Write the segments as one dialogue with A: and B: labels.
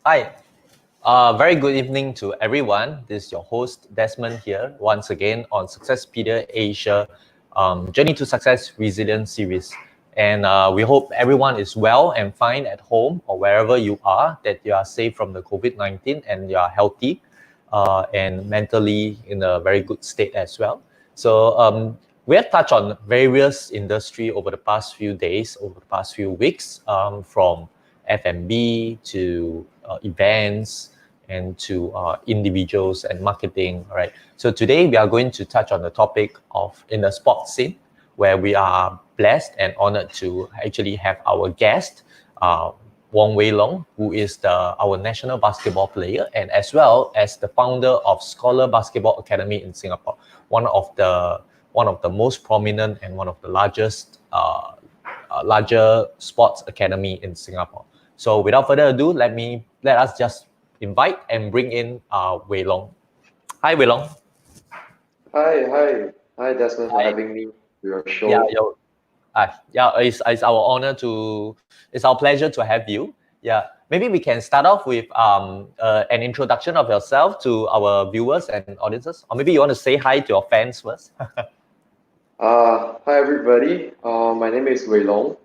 A: Hi, very good evening to everyone. This is your host Desmond here once again on Successpedia Asia Journey to Success Resilience series. And we hope everyone is well and fine at home or wherever you are, that you are safe from the COVID-19 and you are healthy and mentally in a very good state as well. So we have touched on various industry over the past few days, over the past few weeks, from F&B to events and to individuals and marketing, right? So today we are going to touch on the topic of in the sports scene, where we are blessed and honored to actually have our guest, Wong Weilong, who is our national basketball player and as well as the founder of Scholar Basketball Academy in Singapore, one of the most prominent and one of the largest larger sports academy in Singapore. So without further ado, let us just invite and bring in Weilong. Hi, Weilong.
B: Hi, Desmond, for
A: Hi.
B: having me to your show.
A: It's our pleasure to have you. Yeah, maybe we can start off with an introduction of yourself to our viewers and audiences, or maybe you want to say hi to your fans first.
B: Hi, everybody. My name is Weilong.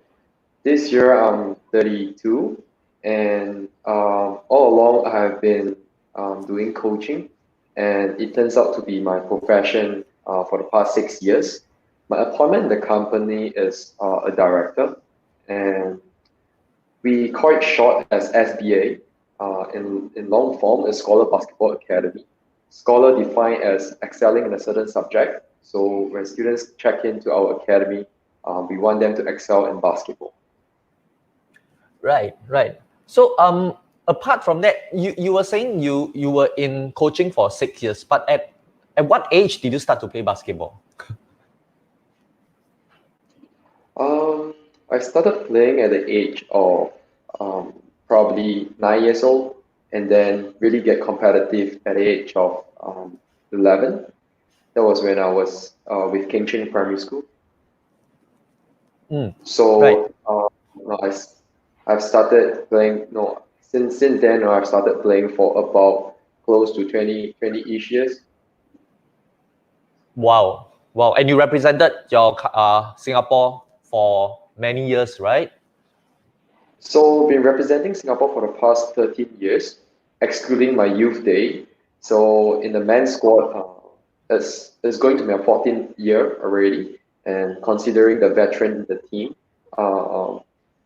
B: This year I'm 32, and all along I have been doing coaching, and it turns out to be my profession for the past 6 years. My appointment in the company is a director, and we call it short as SBA. In long form, is Scholar Basketball Academy. Scholar defined as excelling in a certain subject. So when students check into our academy, we want them to excel in basketball.
A: Right. So apart from that, you were saying you were in coaching for 6 years, but at what age did you start to play basketball?
B: I started playing at the age of probably 9 years old, and then really get competitive at the age of 11. That was when I was with King Chin Primary School.
A: Right.
B: So no, I've started playing. No, since then I've started playing for about close to 20-ish years.
A: Wow. And you represented your Singapore for many years, right?
B: So been representing Singapore for the past 13 years, excluding my youth day. So in the men's squad, it's going to be my 14th year already, and considering the veteran in the team, uh,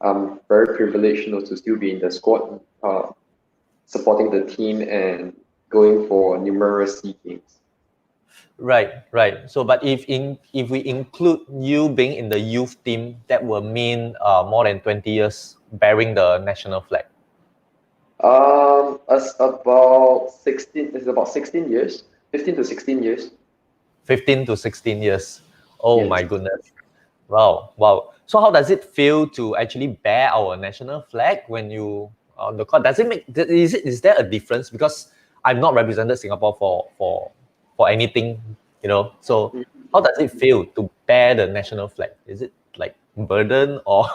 B: I'm very privileged, to still be in the squad, supporting the team and going for numerous SEA games.
A: Right. So, but if we include you being in the youth team, that will mean more than 20 years bearing the national flag.
B: It's about 16. It's about 16 years, 15 to 16 years.
A: 15 to 16 years. Oh
B: Yes.
A: my goodness. Wow. So how does it feel to actually bear our national flag when you on the court? Does it make is there a difference? Because I've not represented Singapore for anything, So how does it feel to bear the national flag? Is it like burden or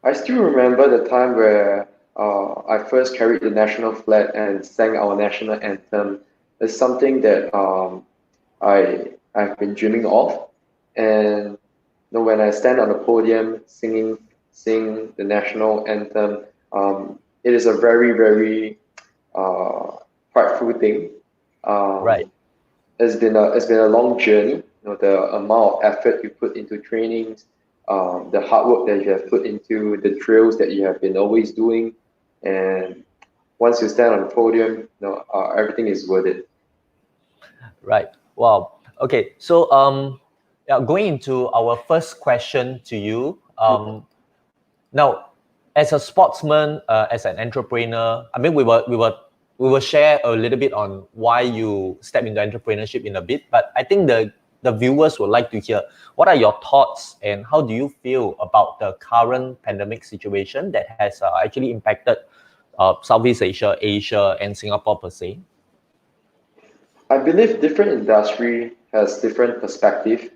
B: I still remember the time where I first carried the national flag and sang our national anthem. It's something that I've been dreaming of, and when I stand on the podium sing the national anthem, it is a very very uh, prideful thing.
A: right?
B: It's been a long journey. The amount of effort you put into trainings, the hard work that you have put into the drills that you have been always doing, and once you stand on the podium, everything is worth it.
A: Right. Wow. Okay. So yeah, going into our first question to you. Now, as a sportsman, as an entrepreneur, I mean, we will share a little bit on why you step into entrepreneurship in a bit. But I think the viewers would like to hear what are your thoughts and how do you feel about the current pandemic situation that has actually impacted Southeast Asia, Asia, and Singapore per se.
B: I believe different industry has different perspective.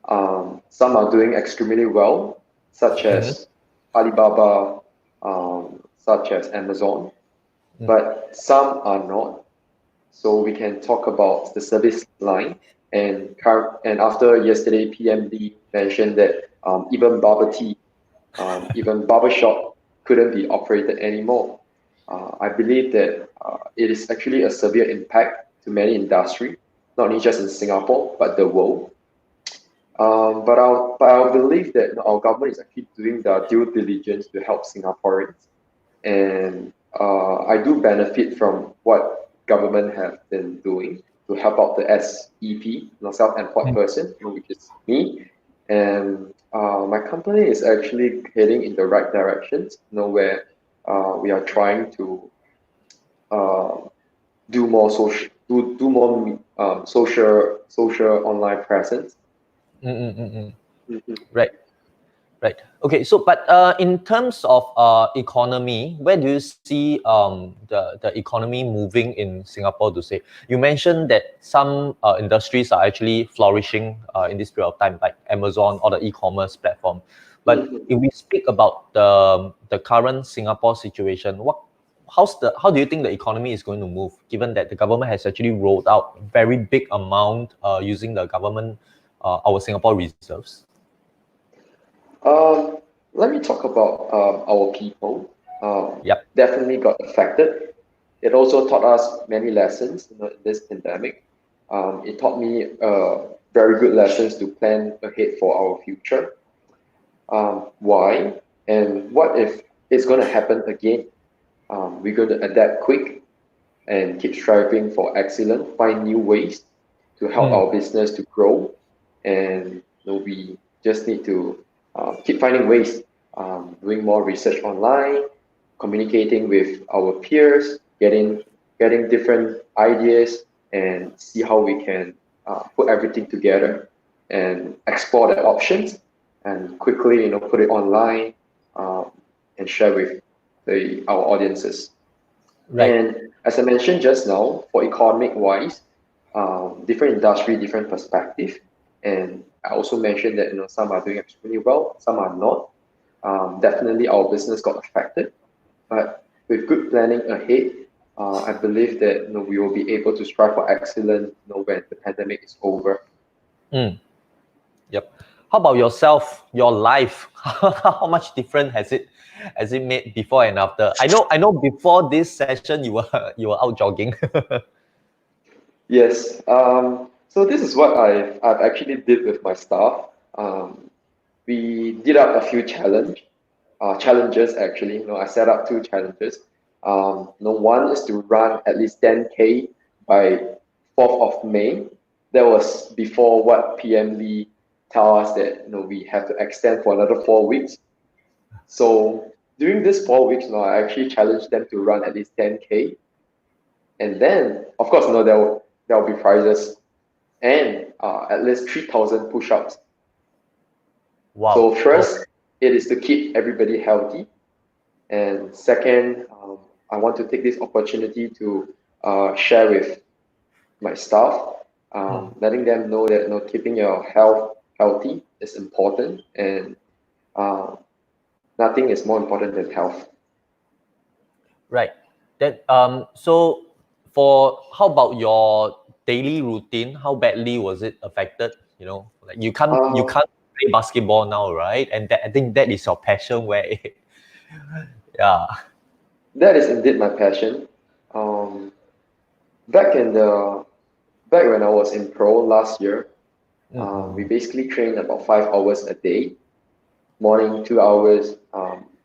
B: Some are doing extremely well, such
A: Mhm.
B: as Alibaba, such as Amazon, but some are not. So we can talk about the service line. And after yesterday, PMD mentioned that even bubble tea, even barbershop couldn't be operated anymore. I believe that it is actually a severe impact to many industry, not only just in Singapore, but the world. But I believe that our government is actually doing their due diligence to help Singaporeans, and I do benefit from what government have been doing to help out the SEP, self-employed person, which is me, and my company is actually heading in the right directions, where we are trying to uh, do more social online presence. Mhm.
A: Right. Right. Okay. So, but in terms of economy, where do you see the economy moving in Singapore? To say, you mentioned that some industries are actually flourishing in this period of time, like Amazon or the e-commerce platform. But if we speak about the current Singapore situation, how do you think the economy is going to move, given that the government has actually rolled out very big amount using the government our Singapore reserves?
B: Let me talk about our people.
A: Yep.
B: Definitely got affected. It also taught us many lessons, in this pandemic. It taught me very good lessons to plan ahead for our future. Why and what if it's going to happen again? We're going to adapt quick and keep striving for excellence, find new ways to help our business to grow. And we just need to keep finding ways, doing more research online, communicating with our peers, getting different ideas, and see how we can put everything together and explore the options and quickly put it online, and share with our audiences.
A: Right.
B: And as I mentioned just now, for economic wise, different industry, different perspective. And I also mentioned that some are doing extremely well, some are not. Definitely our business got affected, but with good planning ahead, I believe that we will be able to strive for excellence when the pandemic is over.
A: Mm. Yep. How about yourself, your life? How much different has it made before and after? I know before this session you were out jogging.
B: Yes. So this is what I've actually did with my staff. We did up a few challenges actually. I set up two challenges. One is to run at least 10K by 4th of May. That was before what PM Lee tell us that we have to extend for another 4 weeks. So during this 4 weeks, I actually challenged them to run at least 10K, and then of course, there will be prizes and at least 3,000 push-ups. So
A: Wow.
B: first, it is to keep everybody healthy. And second, I want to take this opportunity to share with my staff, letting them know that keeping your health healthy is important, and uh, nothing is more important than health.
A: Right. That so for how about your daily routine? How badly was it affected? Like you can't play basketball now, right? And I think that is your passion where yeah.
B: That is indeed my passion. Um, back in the back when I was in pro last year, we basically trained about 5 hours a day. Morning 2 hours.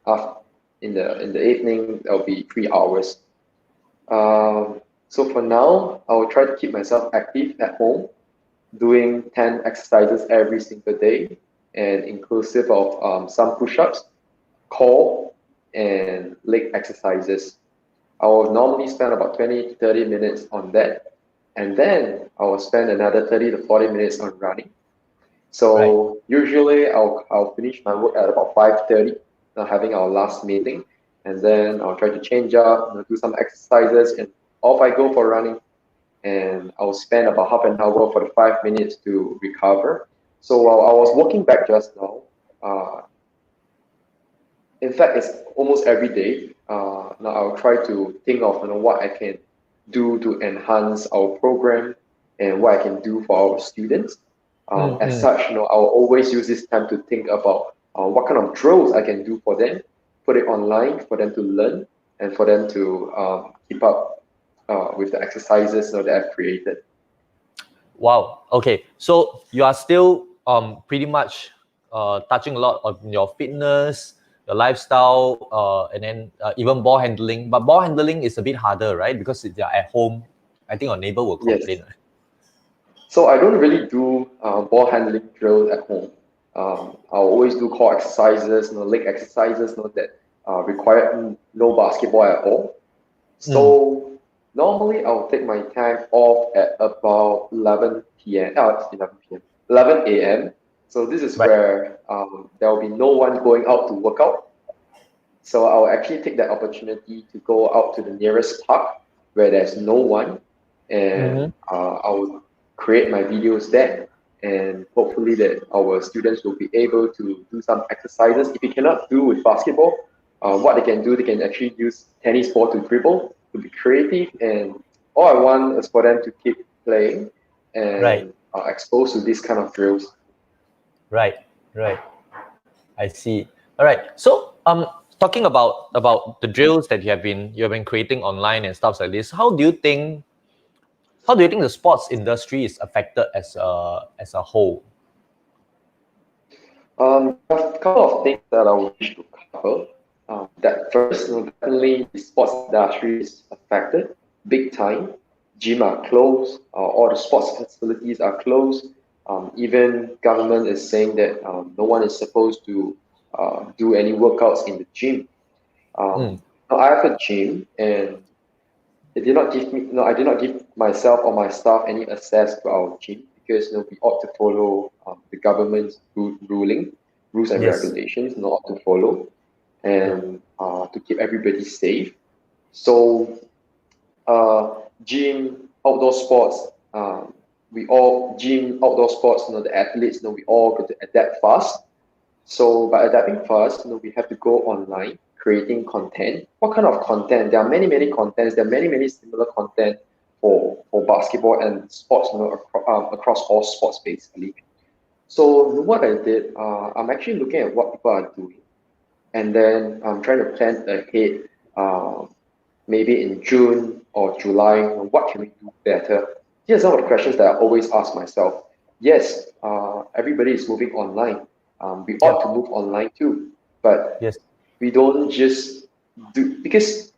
B: After in the evening there'll be 3 hours. So for now, I will try to keep myself active at home, doing 10 exercises every single day, and inclusive of some push-ups, core, and leg exercises. I will normally spend about 20 to 30 minutes on that, and then I will spend another 30 to 40 minutes on running.
A: Right.
B: So usually I'll finish my work at about 5:30, having our last meeting, and then I'll try to change up, do some exercises, and off I go for running. And I'll spend about half an hour, 45 minutes to recover. So while I was walking back just now, uh, in fact, it's almost every day. Now I'll try to think of what I can do to enhance our program and what I can do for our students. As
A: Mm-hmm.
B: such, I'll always use this time to think about what kind of drills I can do for them, put it online for them to learn, and for them to keep up with the exercises that I've created.
A: Wow. Okay. So you are still pretty much touching a lot on your fitness, your lifestyle, and then even ball handling. But ball handling is a bit harder, right? Because if you're at home, I think your neighbor will
B: Yes.
A: complain.
B: So I don't really do ball handling drills at home. I'll always do core exercises, leg exercises, that require no basketball at all.
A: Mm.
B: So normally I'll take my time off at about 11 p.m. 11 p.m. 11 a.m. So this is
A: Right.
B: where there will be no one going out to work out. So I'll actually take that opportunity to go out to the nearest park where there's no one,
A: Mm-hmm.
B: and I will create my videos there. And hopefully that our students will be able to do some exercises. If you cannot do with basketball, what they can do, they can actually use tennis ball to dribble, to be creative. And all I want is for them to keep playing
A: Right.
B: and exposed to these kind of drills.
A: Right. Right. I see. All right. So talking about the drills that you have been creating online and stuff like this, how do you think the sports industry is affected as a whole?
B: There are a couple of things that I wish to cover. That first, definitely the sports industry is affected big time. Gym are closed, all the sports facilities are closed. Even government is saying that no one is supposed to do any workouts in the gym.
A: Mm.
B: Now I have a gym, and they did not give me, no, I did not give myself or my staff any access to our gym because we ought to follow the government's rules and
A: Yes.
B: regulations, not to follow, and to keep everybody safe. So, gym, outdoor sports, gym, outdoor sports, the athletes, we all got to adapt fast. So by adapting fast, we have to go online, creating content. What kind of content? There are many, many contents. There are many, many similar content for basketball and sports, across all sports basically. So what I did, I'm actually looking at what people are doing, and then I'm trying to plan ahead. Maybe in June or July, what can we do better? Here's some of the questions that I always ask myself. Yes, everybody is moving online. We ought to
A: Yep.
B: move online too, but
A: Yes.
B: we don't just do because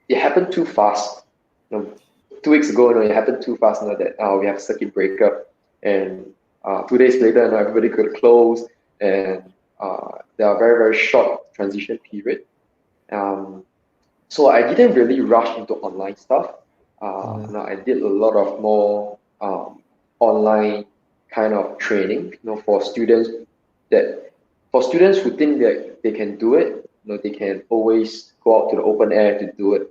B: it happened too fast. 2 weeks ago, it happened too fast. That we have circuit breaker, and 2 days later, everybody could close, and there are very very short transition period. Um, so I didn't really rush into online stuff.
A: Mm.
B: I did a lot of more online kind of training, that for students who think that they can do it, they can always go out to the open air to do it.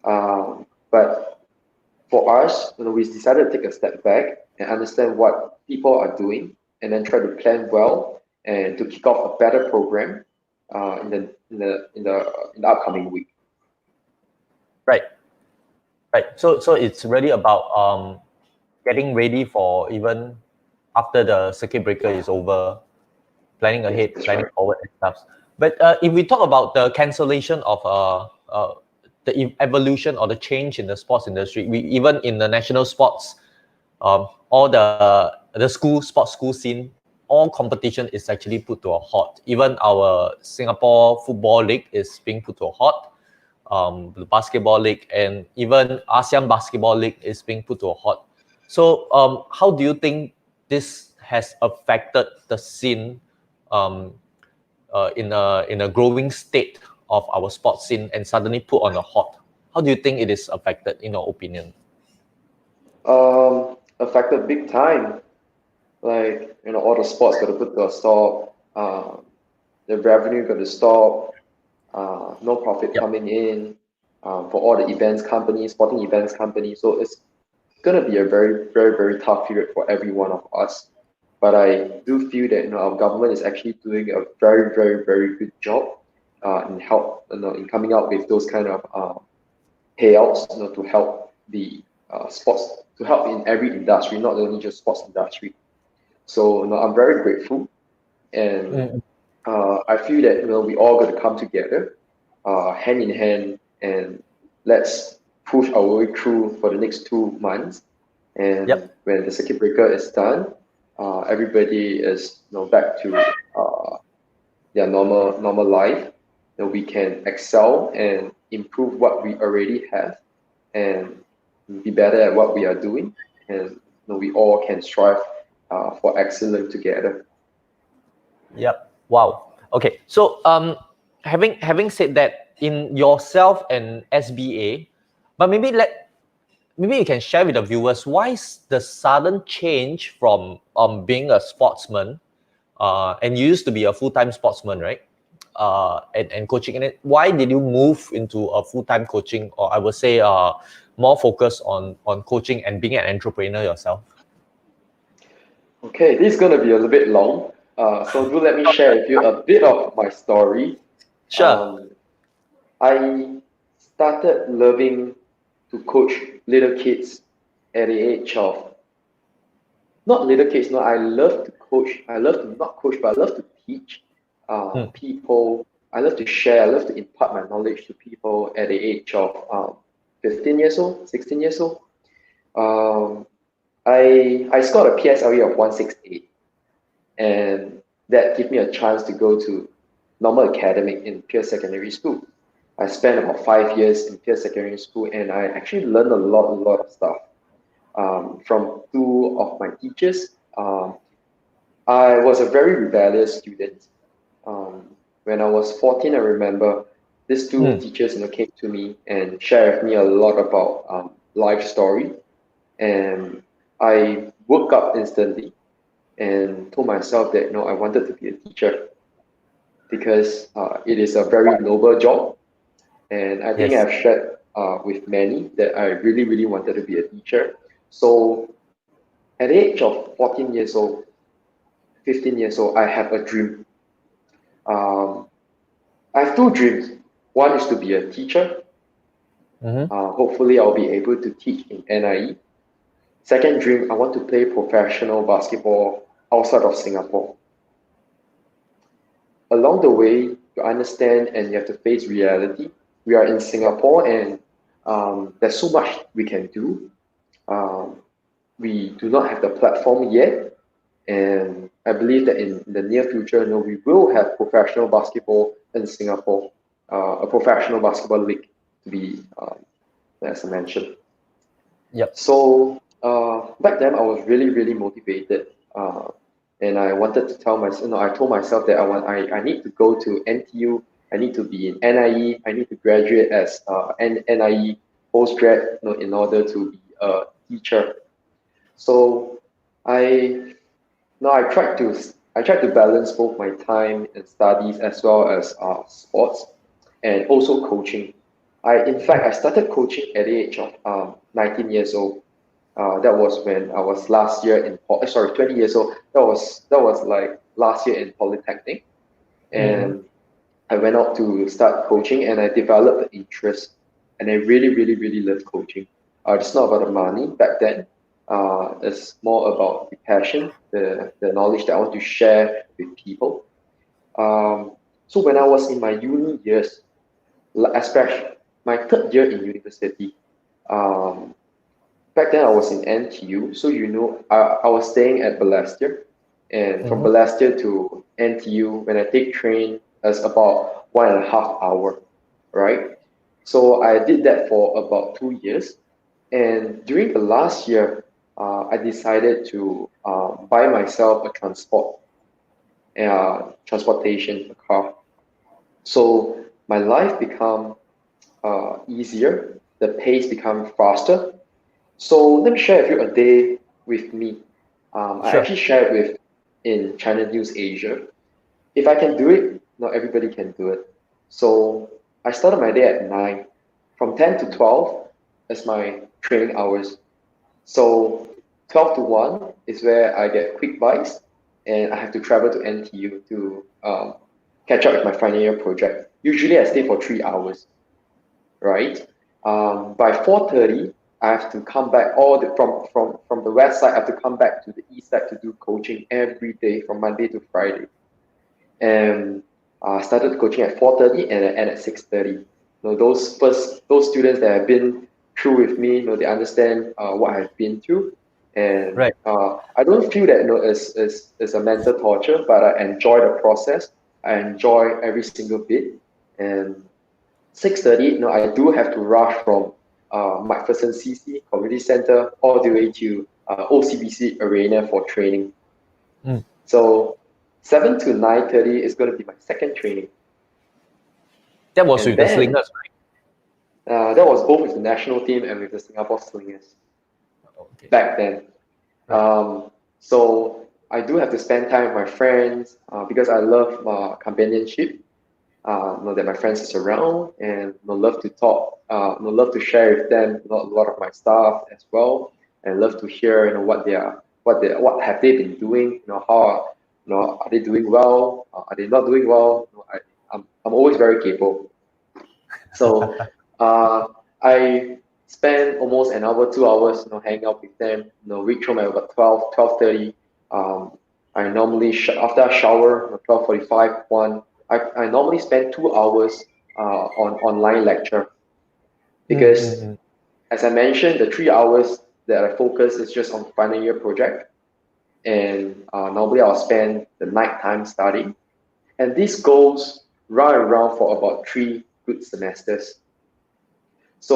B: But for us, we decided to take a step back and understand what people are doing, and then try to plan well and to kick off a better program in the upcoming week.
A: Right. Right. So it's really about getting ready for even after the circuit breaker is over, planning
B: Yes,
A: ahead,
B: that's
A: planning
B: right.
A: forward and stuff. But if we talk about the cancellation of the evolution or the change in the sports industry, we even in the national sports, all the sports school scene, all competition is actually put to a halt. Even our Singapore Football League is being put to a halt. The Basketball League and even ASEAN Basketball League is being put to a halt. So how do you think this has affected the scene um, in a growing state of our sports scene and suddenly put on a halt? How do you think it is affected in your opinion?
B: Affected big time. Like, all the sports got to put to a stop. The revenue got to stop. No profit
A: Yep.
B: coming in for all the events companies, sporting events companies. So it's gonna be a very, very, very tough period for every one of us. But I do feel that our government is actually doing a very, very, very good job in help, in coming out with those kind of payouts, to help the sports, to help in every industry, not only just sports industry. So I'm very grateful, and I feel that we all got to come together, hand in hand, and let's push our way through for the next 2 months. And
A: Yep.
B: when the circuit breaker is done, everybody is back to their normal life. We can excel and improve what we already have, and be better at what we are doing, and we all can strive for excellence together.
A: Yep. Wow. Okay. So having said that, in yourself and SBA, but maybe you can share with the viewers why is the sudden change from being a sportsman, and you used to be a full-time sportsman, right? And coaching in it. Why did you move into a full-time coaching, or I would say more focus on coaching and being an entrepreneur yourself?
B: Okay, this is going to be a little bit long. So do let me share with you a bit of my story.
A: Sure.
B: Um, I started loving to coach little kids at the age of, not little kids, no, I love to coach. I love to not coach, but I love to teach people. I love to share. I love to impart my knowledge to people at the age of 15 years old, 16 years old. Um, I scored a PSLE of 168, and that gave me a chance to go to normal academic in Pierce Secondary School. I spent about 5 years in Pierce Secondary School, and I actually learned a lot of stuff from two of my teachers. I was a very rebellious student. When I was 14, I remember these two teachers came to me and shared with me a lot about life story, and I woke up instantly and told myself that I wanted to be a teacher, because it is a very noble job, and I think
A: Yes.
B: I've shared with many that I really wanted to be a teacher. So at the age of 14 years old, 15 years old, I have a dream. Um, I have two dreams. One is to be a teacher. Hopefully, I'll be able to teach in NIE. Second dream, I want to play professional basketball outside of Singapore. Along the way, you understand and you have to face reality. We are in Singapore, and there's so much we can do. Um, we do not have the platform yet, and I believe that in the near future, we will have professional basketball in Singapore, a professional basketball league to be, as I mentioned.
A: Yep.
B: So back then, I was really motivated, and I wanted to tell myself, I told myself that I need to go to NTU, I need to be in NIE, I need to graduate as NIE postgrad, in order to be a teacher. So I I tried to balance both my time and studies as well as sports, and also coaching. In fact, I started coaching at the age of 19 years old. That was when I was last year in 20 years old. That was like last year in Polytechnic, and I went out to start coaching, and I developed an interest, and I really love coaching. It's not about the money back then. It's more about the passion, the knowledge that I want to share with people. So when I was in my uni years, especially my third year in university, um, back then I was in NTU, so I was staying at Balestier, and from Balestier to NTU, when I take train, it's about 1.5 hour, right? So I did that for about 2 years, and during the last year, I decided to buy myself a transportation, a car. So my life become easier, the pace become faster. So let me share with you a day with me. I
A: Sure.
B: actually shared with in China News Asia. If I can do it, not everybody can do it. So I started my day at 9. From 10 to 12 is my training hours. So 12 to 1 is where I get quick buys, and I have to travel to NTU to catch up with my final year project. Usually I stay for 3 hours, right? By 4:30, I have to come back from the west side. I have to come back to the east side to do coaching every day from Monday to Friday. And started coaching at 4:30 and I end at 6:30. Those students that have been through with me, they understand what I've been through, and
A: Right.
B: I don't feel that it's a mental torture, but I enjoy the process. I enjoy every single bit, and 6:30, I do have to rush from McPherson CC Community Center all the way to OCBC Arena for training. So 7 to 9:30 is going to be my second training.
A: That was
B: And
A: with the
B: then
A: Slingers, right?
B: that was both with the national team and with the Singapore Slingers
A: Okay.
B: back then.
A: Right.
B: So I do have to spend time with my friends because I love companionship. Know that my friends is around and love to talk, love to share with them a lot of my stuff as well, and love to hear what have they been doing, how are they doing well, are they not doing well. I'm always very capable. So I spend almost an hour, 2 hours, hanging out with them. Reach home at about 12:30. I normally after I shower, 12:45, 1. I normally spend 2 hours on online lecture because, as I mentioned, the 3 hours that I focus is just on final year project, and normally I'll spend the night time studying, and this goes round and round for about 3 good semesters. So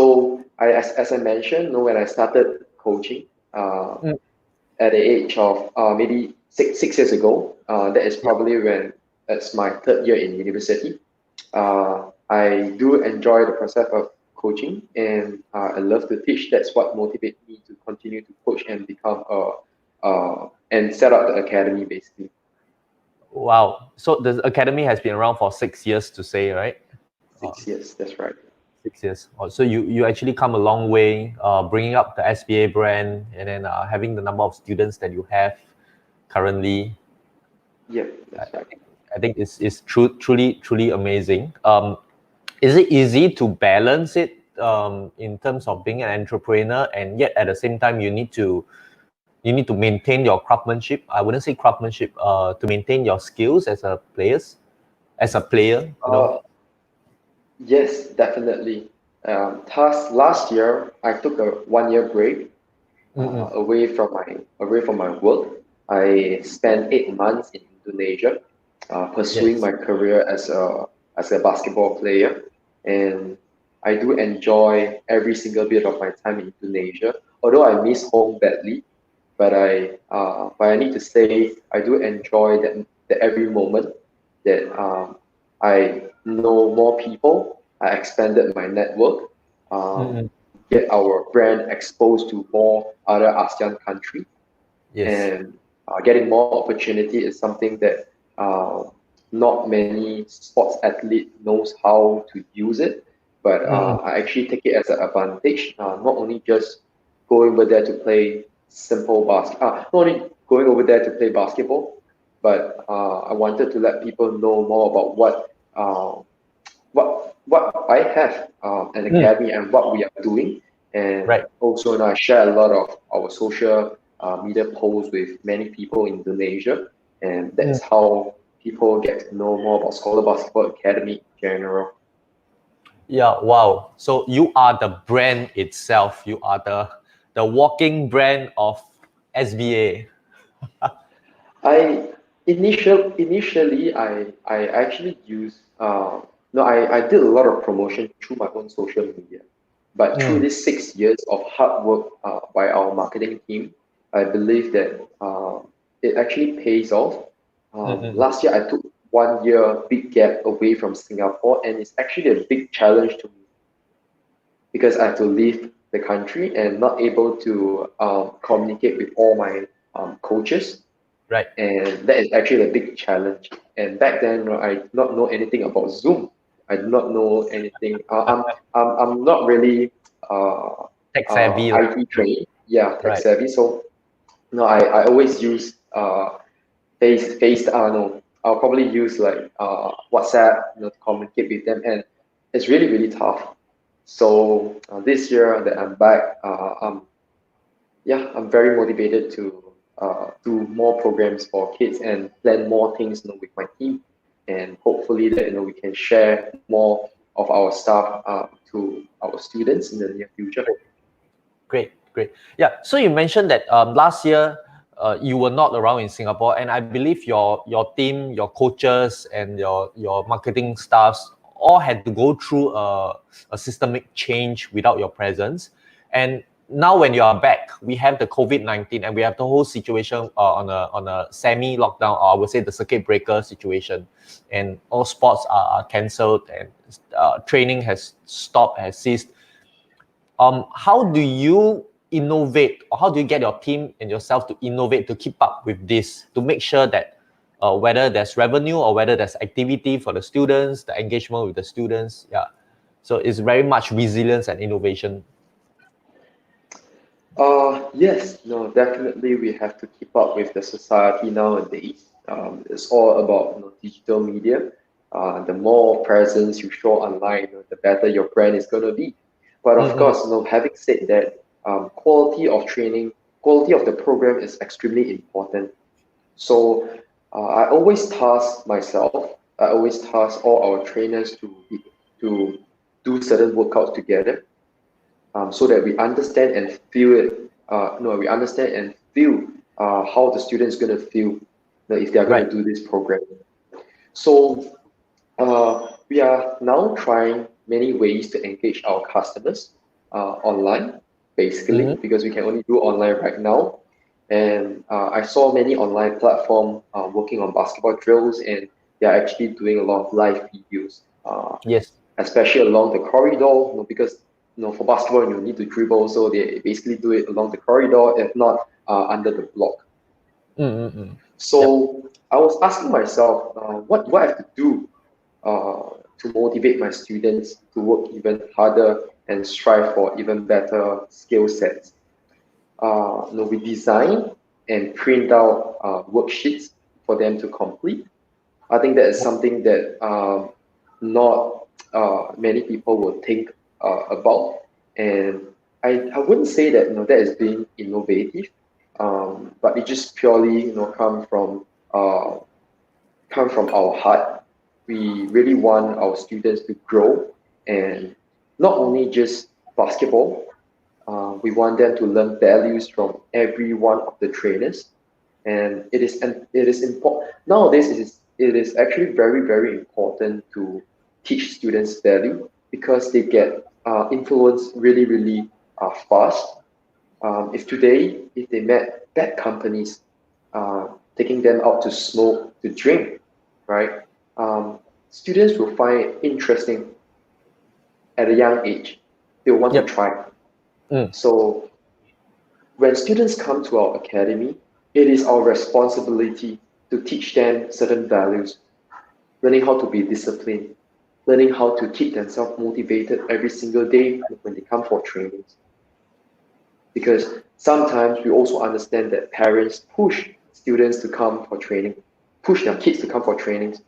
B: as I mentioned, when I started coaching at the age of maybe six years ago, that is probably when it's my third year in university. I do enjoy the process of coaching, and I love to teach. That's what motivates me to continue to coach and become and set up the academy basically.
A: Wow. So the academy has been around for 6 years to say, right?
B: 6 years, that's right.
A: 6 years. So you actually come a long way, bringing up the SBA brand and then having the number of students that you have currently.
B: Yeah, that's right.
A: I think it's truly amazing. Is it easy to balance it in terms of being an entrepreneur, and yet at the same time you need to maintain your craftsmanship? I wouldn't say craftsmanship, to maintain your skills as a player.
B: Yes, definitely. Last year I took a 1 year break away from my work. I spent 8 months in Indonesia, pursuing
A: Yes.
B: my career as a basketball player, and I do enjoy every single bit of my time in Indonesia. Although I miss home badly, but I need to say I do enjoy that every moment that I know more people. I expanded my network, get our brand exposed to more other ASEAN countries,
A: Yes.
B: and getting more opportunity is something that not many sports athlete knows how to use it. But I actually take it as an advantage, not only just going over there to play not only going over there to play basketball, but I wanted to let people know more about what I have an academy and what we are doing, and
A: Right.
B: also I share a lot of our social media posts with many people in Indonesia, and that's how people get to know more about Scholar Basketball Academy in general.
A: Yeah, wow. So you are the brand itself. You are the walking brand of SBA.
B: I initially I actually use no I did a lot of promotion through my own social media, but through these 6 years of hard work by our marketing team, I believe that it actually pays off. Last year I took 1 year big gap away from Singapore, and it's actually a big challenge to me because I have to leave the country and not able to communicate with all my coaches,
A: Right.
B: and that is actually a big challenge. And back then, I did not know anything about Zoom. I did not know anything. I'm not really
A: Tech savvy.
B: IT trained. Yeah, tech
A: Right.
B: savvy. So no, I always use face no I'll probably use like WhatsApp, to communicate with them, and it's really really tough. So this year that I'm back, I'm very motivated to do more programs for kids and plan more things, with my team, and hopefully that we can share more of our stuff to our students in the near future.
A: Great, great. Yeah. So you mentioned that last year you were not around in Singapore, and I believe your team, your coaches, and your marketing staffs all had to go through a systemic change without your presence. And now when you are back, we have the COVID-19, and we have the whole situation on a semi lockdown, or I would say the circuit breaker situation, and all sports are cancelled, and training has stopped, has ceased. How do you innovate, or how do you get your team and yourself to innovate to keep up with this, to make sure that whether there's revenue or whether there's activity for the students, the engagement with the students, so it's very much resilience and innovation.
B: Yes, no, definitely we have to keep up with the society nowadays. It's all about digital media. The more presence you show online, the better your brand is going to be. But of course, having said that, quality of training, quality of the program is extremely important. So I always task myself, I always task all our trainers to do certain workouts together, so that we understand and feel it. We understand and feel how the student is going to feel if they are going to do this program. So we are now trying many ways to engage our customers online, basically, because we can only do online right now. And I saw many online platforms working on basketball drills, and they are actually doing a lot of live videos.
A: Yes.
B: Especially along the corridor, because for basketball you need to dribble, so they basically do it along the corridor, if not under the block. So I was asking myself, what do I have to do to motivate my students to work even harder and strive for even better skill sets? We design and print out worksheets for them to complete. I think that is something that not many people will think about, and I wouldn't say that that is being innovative, but it just purely come from our heart. We really want our students to grow, and not only just basketball. We want them to learn values from every one of the trainers, and it is important nowadays. It is actually very very important to teach students value, because they get influenced really really fast. If they met bad companies taking them out to smoke, to drink, right? Students will find it interesting at a young age. They'll want to try. So when students come to our academy, it is our responsibility to teach them certain values, learning how to be disciplined, learning how to keep themselves motivated every single day when they come for trainings. Because sometimes we also understand that parents push students to come for training, push their kids to come for trainings.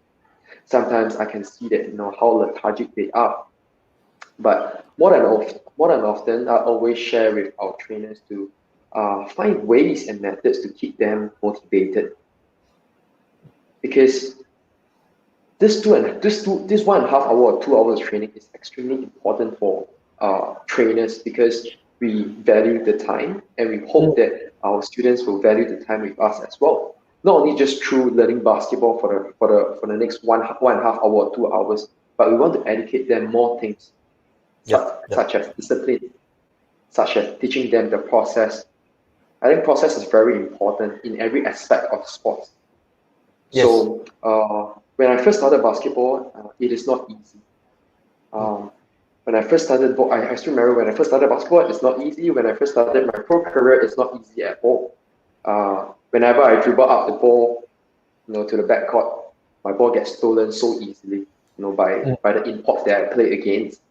B: Sometimes I can see that how lethargic they are. But more than often, I always share with our trainers to find ways and methods to keep them motivated. Because this 1.5 hour or 2 hours training is extremely important for trainers, because we value the time, and we hope that our students will value the time with us as well. Not only just through learning basketball for the next 1.5 hour or 2 hours, but we want to educate them more things, such as discipline, such as teaching them the process. I think process is very important in every aspect of sports. So when I first started basketball, it is not easy. When I first started, I still remember when I first started basketball, it's not easy. When I first started my pro career, it's not easy at all. Whenever I dribble out the ball, to the backcourt, my ball gets stolen so easily, by the imports that I play against.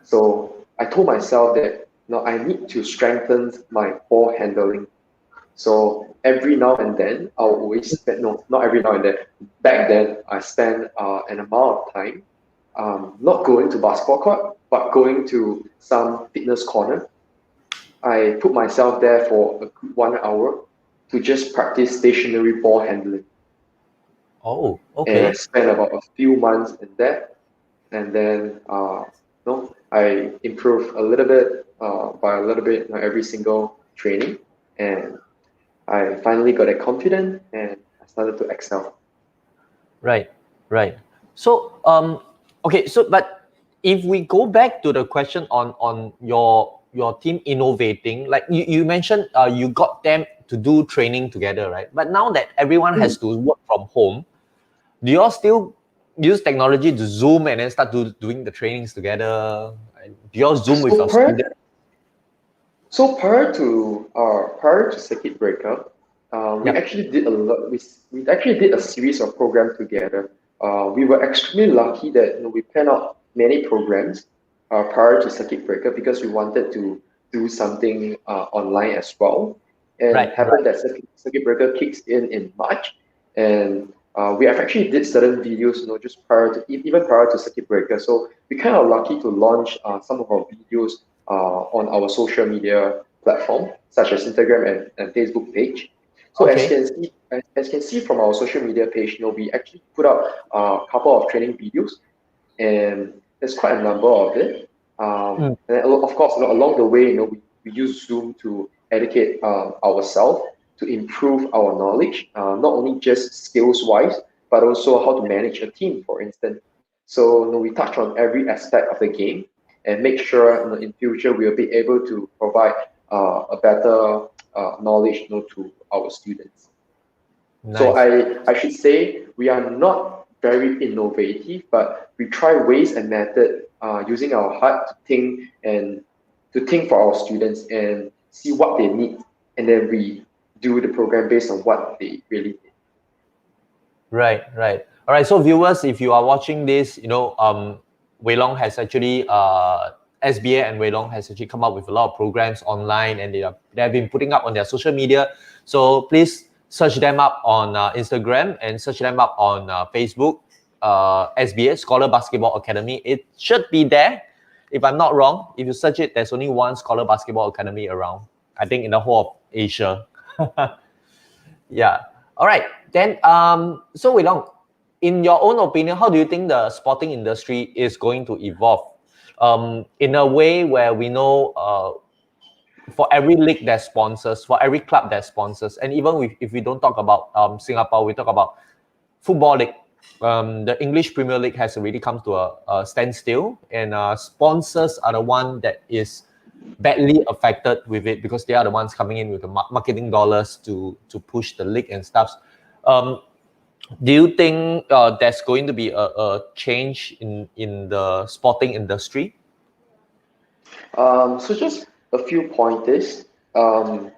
B: So I told myself that I need to strengthen my ball handling. So every now and then, I'll always spend, no, not every now and then. Back then, I spent an amount of time not going to basketball court, but going to some fitness corner. I put myself there for a good 1 hour to just practice stationary ball handling.
A: Oh,
B: And I
A: okay.
B: spent about a few months in that. And then, no, I improved a little bit by a little bit, every single training. And I finally got that confident and I started to excel.
A: Right, right. So, okay. So, but if we go back to the question on your team innovating, like you mentioned, you got them to do training together, right? But now that everyone has to work from home, do you all still use technology to Zoom and then start doing the trainings together? Do you all Zoom with
B: So
A: your students?
B: So prior to circuit breaker, we
A: Yep.
B: actually did a lot. We actually did a series of programs together. We were extremely lucky that we planned out many programs prior to circuit breaker because we wanted to do something online as well. And
A: Right,
B: happened
A: right.
B: that circuit breaker kicks in March, and we have actually did certain videos, just prior to even prior to circuit breaker. So we kind of lucky to launch some of our videos on our social media platform, such as Instagram and Facebook page. So
A: Okay.
B: as you can see from our social media page, we actually put out a couple of training videos, and there's quite a number of it.
A: Mm,
B: And then, of course, along the way, we use Zoom to educate ourselves to improve our knowledge, not only just skills wise, but also how to manage a team, for instance. So we touch on every aspect of the game and make sure in future we'll be able to provide a better knowledge to our students. So
A: nice.
B: I should say we are not very innovative, but we try ways and method using our heart to think for our students and see what they need, and then we do the program based on what they really need.
A: Right, right. All right. So viewers, if you are watching this, Weilong has actually SBA and Weilong has actually come up with a lot of programs online, and they have been putting up on their social media. So please search them up on Instagram and search them up on Facebook. SBA Scholar Basketball Academy. It should be there. If I'm not wrong, if you search it, there's only one Scholar Basketball Academy around. I think in the whole of Asia. Yeah. All right. Then, so Weilong, in your own opinion, how do you think the sporting industry is going to evolve? In a way where we know for every league there's sponsors, for every club there's sponsors, and even if we don't talk about Singapore, we talk about football league. The English Premier League has already come to a standstill, and sponsors are the one that is badly affected with it because they are the ones coming in with the marketing dollars to push the league and stuff. Um, do you think there's going to be a change in the sporting industry?
B: So just a few pointers. Um,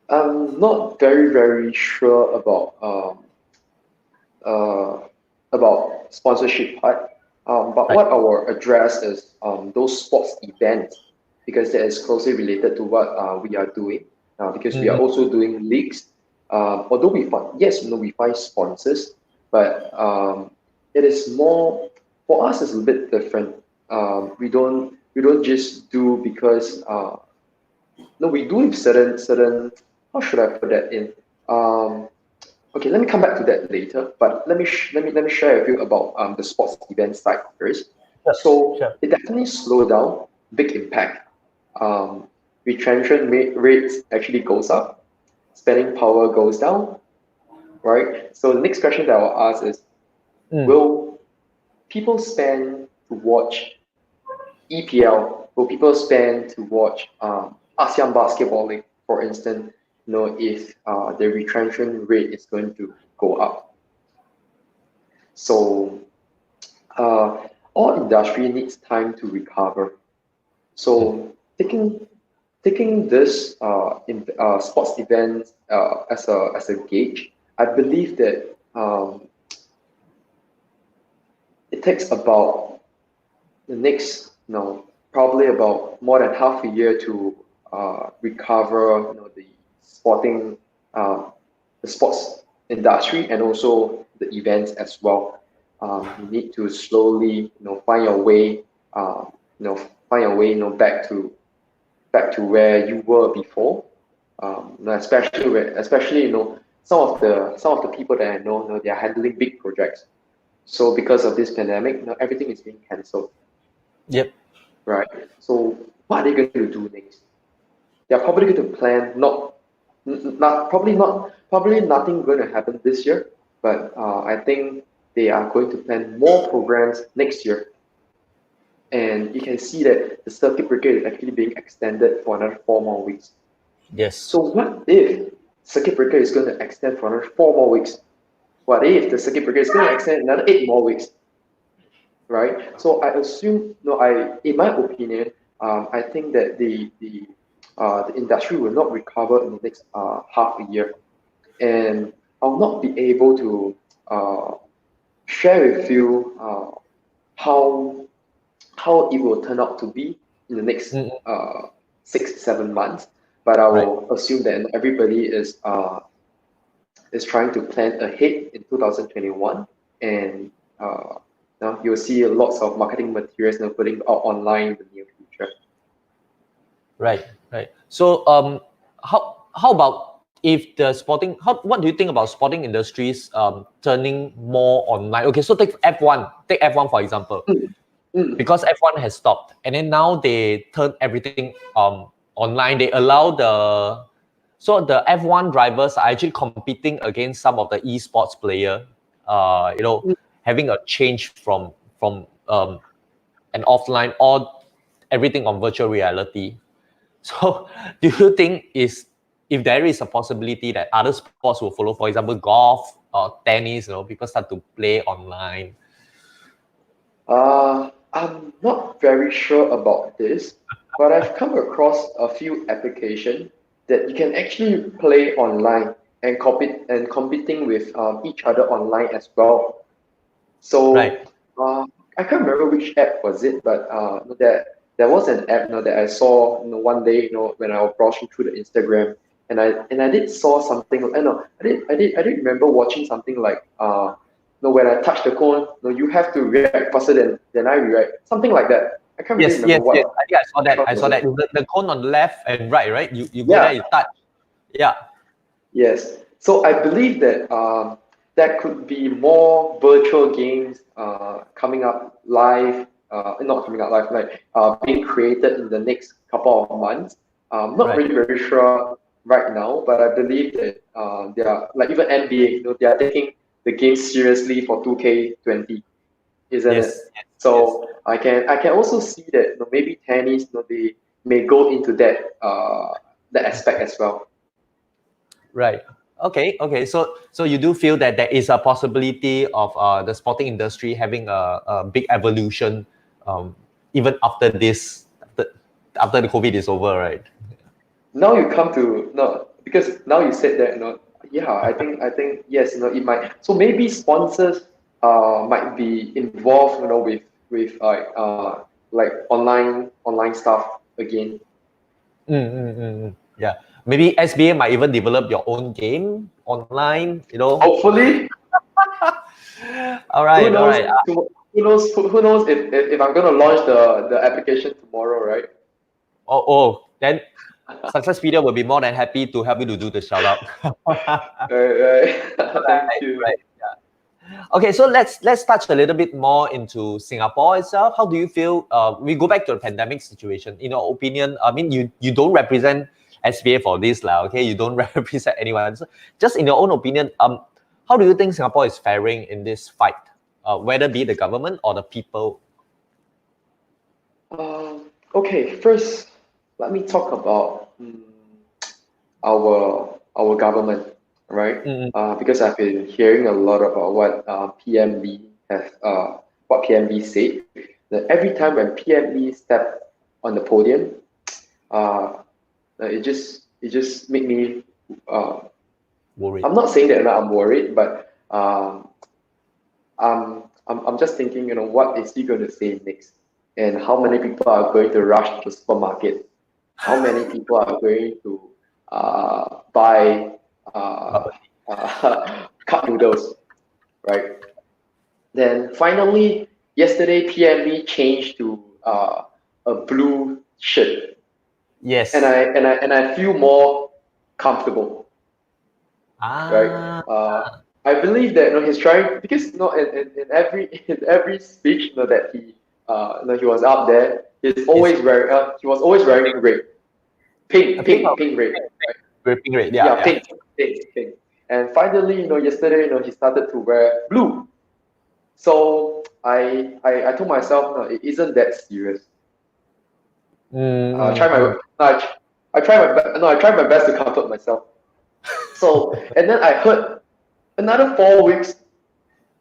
B: I'm not very, very sure uh, about sponsorship part, but
A: Right.
B: what I will address is those sports events because that is closely related to what we are doing. Because we are
A: Mm-hmm.
B: also doing leagues. Although we find yes, we find sponsors, but it is more for us. It's a bit different. We don't just do because no, we do with certain. How should I put that in? Um, okay, let me come back to that later. But let me share with you about the sports event side first.
A: Sure,
B: So
A: sure.
B: it definitely slowed down, big impact. Um, Retention rates actually goes up, spending power goes down, right? So the next question that I'll ask is,
A: Mm.
B: will people spend to watch EPL? Will people spend to watch ASEAN Basketball League, for instance? If the retrenchment rate is going to go up. So all industry needs time to recover.
A: Mm.
B: So taking this sports events as a gauge, I believe that it takes about the next, probably about more than half a year to recover, the sporting the sports industry and also the events as well. You need to slowly, find your way, back to where you were before. Especially some of the people that I know, they are handling big projects. So because of this pandemic, everything is being cancelled,
A: Yep.
B: right? So what are they going to do next? They're probably going to plan probably nothing going to happen this year, but I think they are going to plan more programs next year. And you can see that the circuit breaker is actually being extended for another 4 more weeks.
A: Yes.
B: So what if circuit breaker is going to extend for another 4 more weeks? What if the circuit breaker is going to extend another 8 more weeks? Right? So I assume, in my opinion, I think that the industry will not recover in the next half a year, and I'll not be able to share with you how it will turn out to be in the next 6 7 months. But I will assume that everybody is trying to plan ahead in 2021, and now you'll see lots of marketing materials putting out online in the near future.
A: Right. So how about if the sporting, what do you think about sporting industries turning more online? Okay, so take F1 for example. Because F1 has stopped, and then now they turn everything online. They allow the F1 drivers are actually competing against some of the esports player, having a change from an offline or everything on virtual reality. So do you think if there is a possibility that other sports will follow, for example, golf or tennis, people start to play online?
B: I'm not very sure about this, but I've come across a few applications that you can actually play online and competing with each other online as well. So I can't remember which app was it, but there was an app that I saw one day when I was browsing through the Instagram, and I did saw something. I did remember watching something like when I touch the cone, you have to react faster than I react, something like that. I can't really remember what.
A: Yes. I think I saw that. The cone on the left and right? You go there, you touch. Yeah.
B: Yes. So I believe that there could be more virtual games coming up live, not coming up live, like being created in the next couple of months. Not really very sure right now, but I believe that they are, like even NBA, they are taking the game seriously for 2K20, isn't it? So I can also see that maybe tennis, they may go into that aspect as well.
A: Right. Okay. So you do feel that there is a possibility of the sporting industry having a big evolution, even after this, after the COVID is over, right?
B: Now you come to because now you said that I think yes, it might. So maybe sponsors might be involved with like online stuff again.
A: Yeah. Maybe SBA might even develop your own game online,
B: Hopefully.
A: All right.
B: Who knows if I'm gonna launch the application tomorrow, right?
A: Then Successpedia will be more than happy to help you to do the shout out.
B: Thank you.
A: Right. Yeah. Okay, so let's touch a little bit more into Singapore itself. How do you feel? We go back to the pandemic situation. In your opinion, I mean, you don't represent SBA for this, okay? You don't represent anyone. So just in your own opinion, how do you think Singapore is faring in this fight, whether be the government or the people?
B: Okay, first let me talk about our government, right? Because I've been hearing a lot about what PMB said. That every time when PMB step on the podium, it just make me
A: Worried.
B: I'm not saying that I'm worried, but I'm just thinking, what is he going to say next? And how many people are going to rush to the supermarket? How many people are going to buy noodles, right? Then finally, yesterday PME changed to a blue shirt,
A: Yes.
B: and I feel more comfortable, right?
A: Ah.
B: I believe that he's trying because in every in every speech that he was out there,
A: Yes.
B: he was always wearing red,
A: A pink or
B: pink red, right?
A: pink red. Yeah,
B: Yeah,
A: yeah.
B: pink. And finally, yesterday, he started to wear blue. So I told myself, no, it isn't that serious.
A: Mm,
B: Try my
A: mm, mm.
B: no, I try my no, I tried my best to comfort myself. So and then I heard another 4 weeks.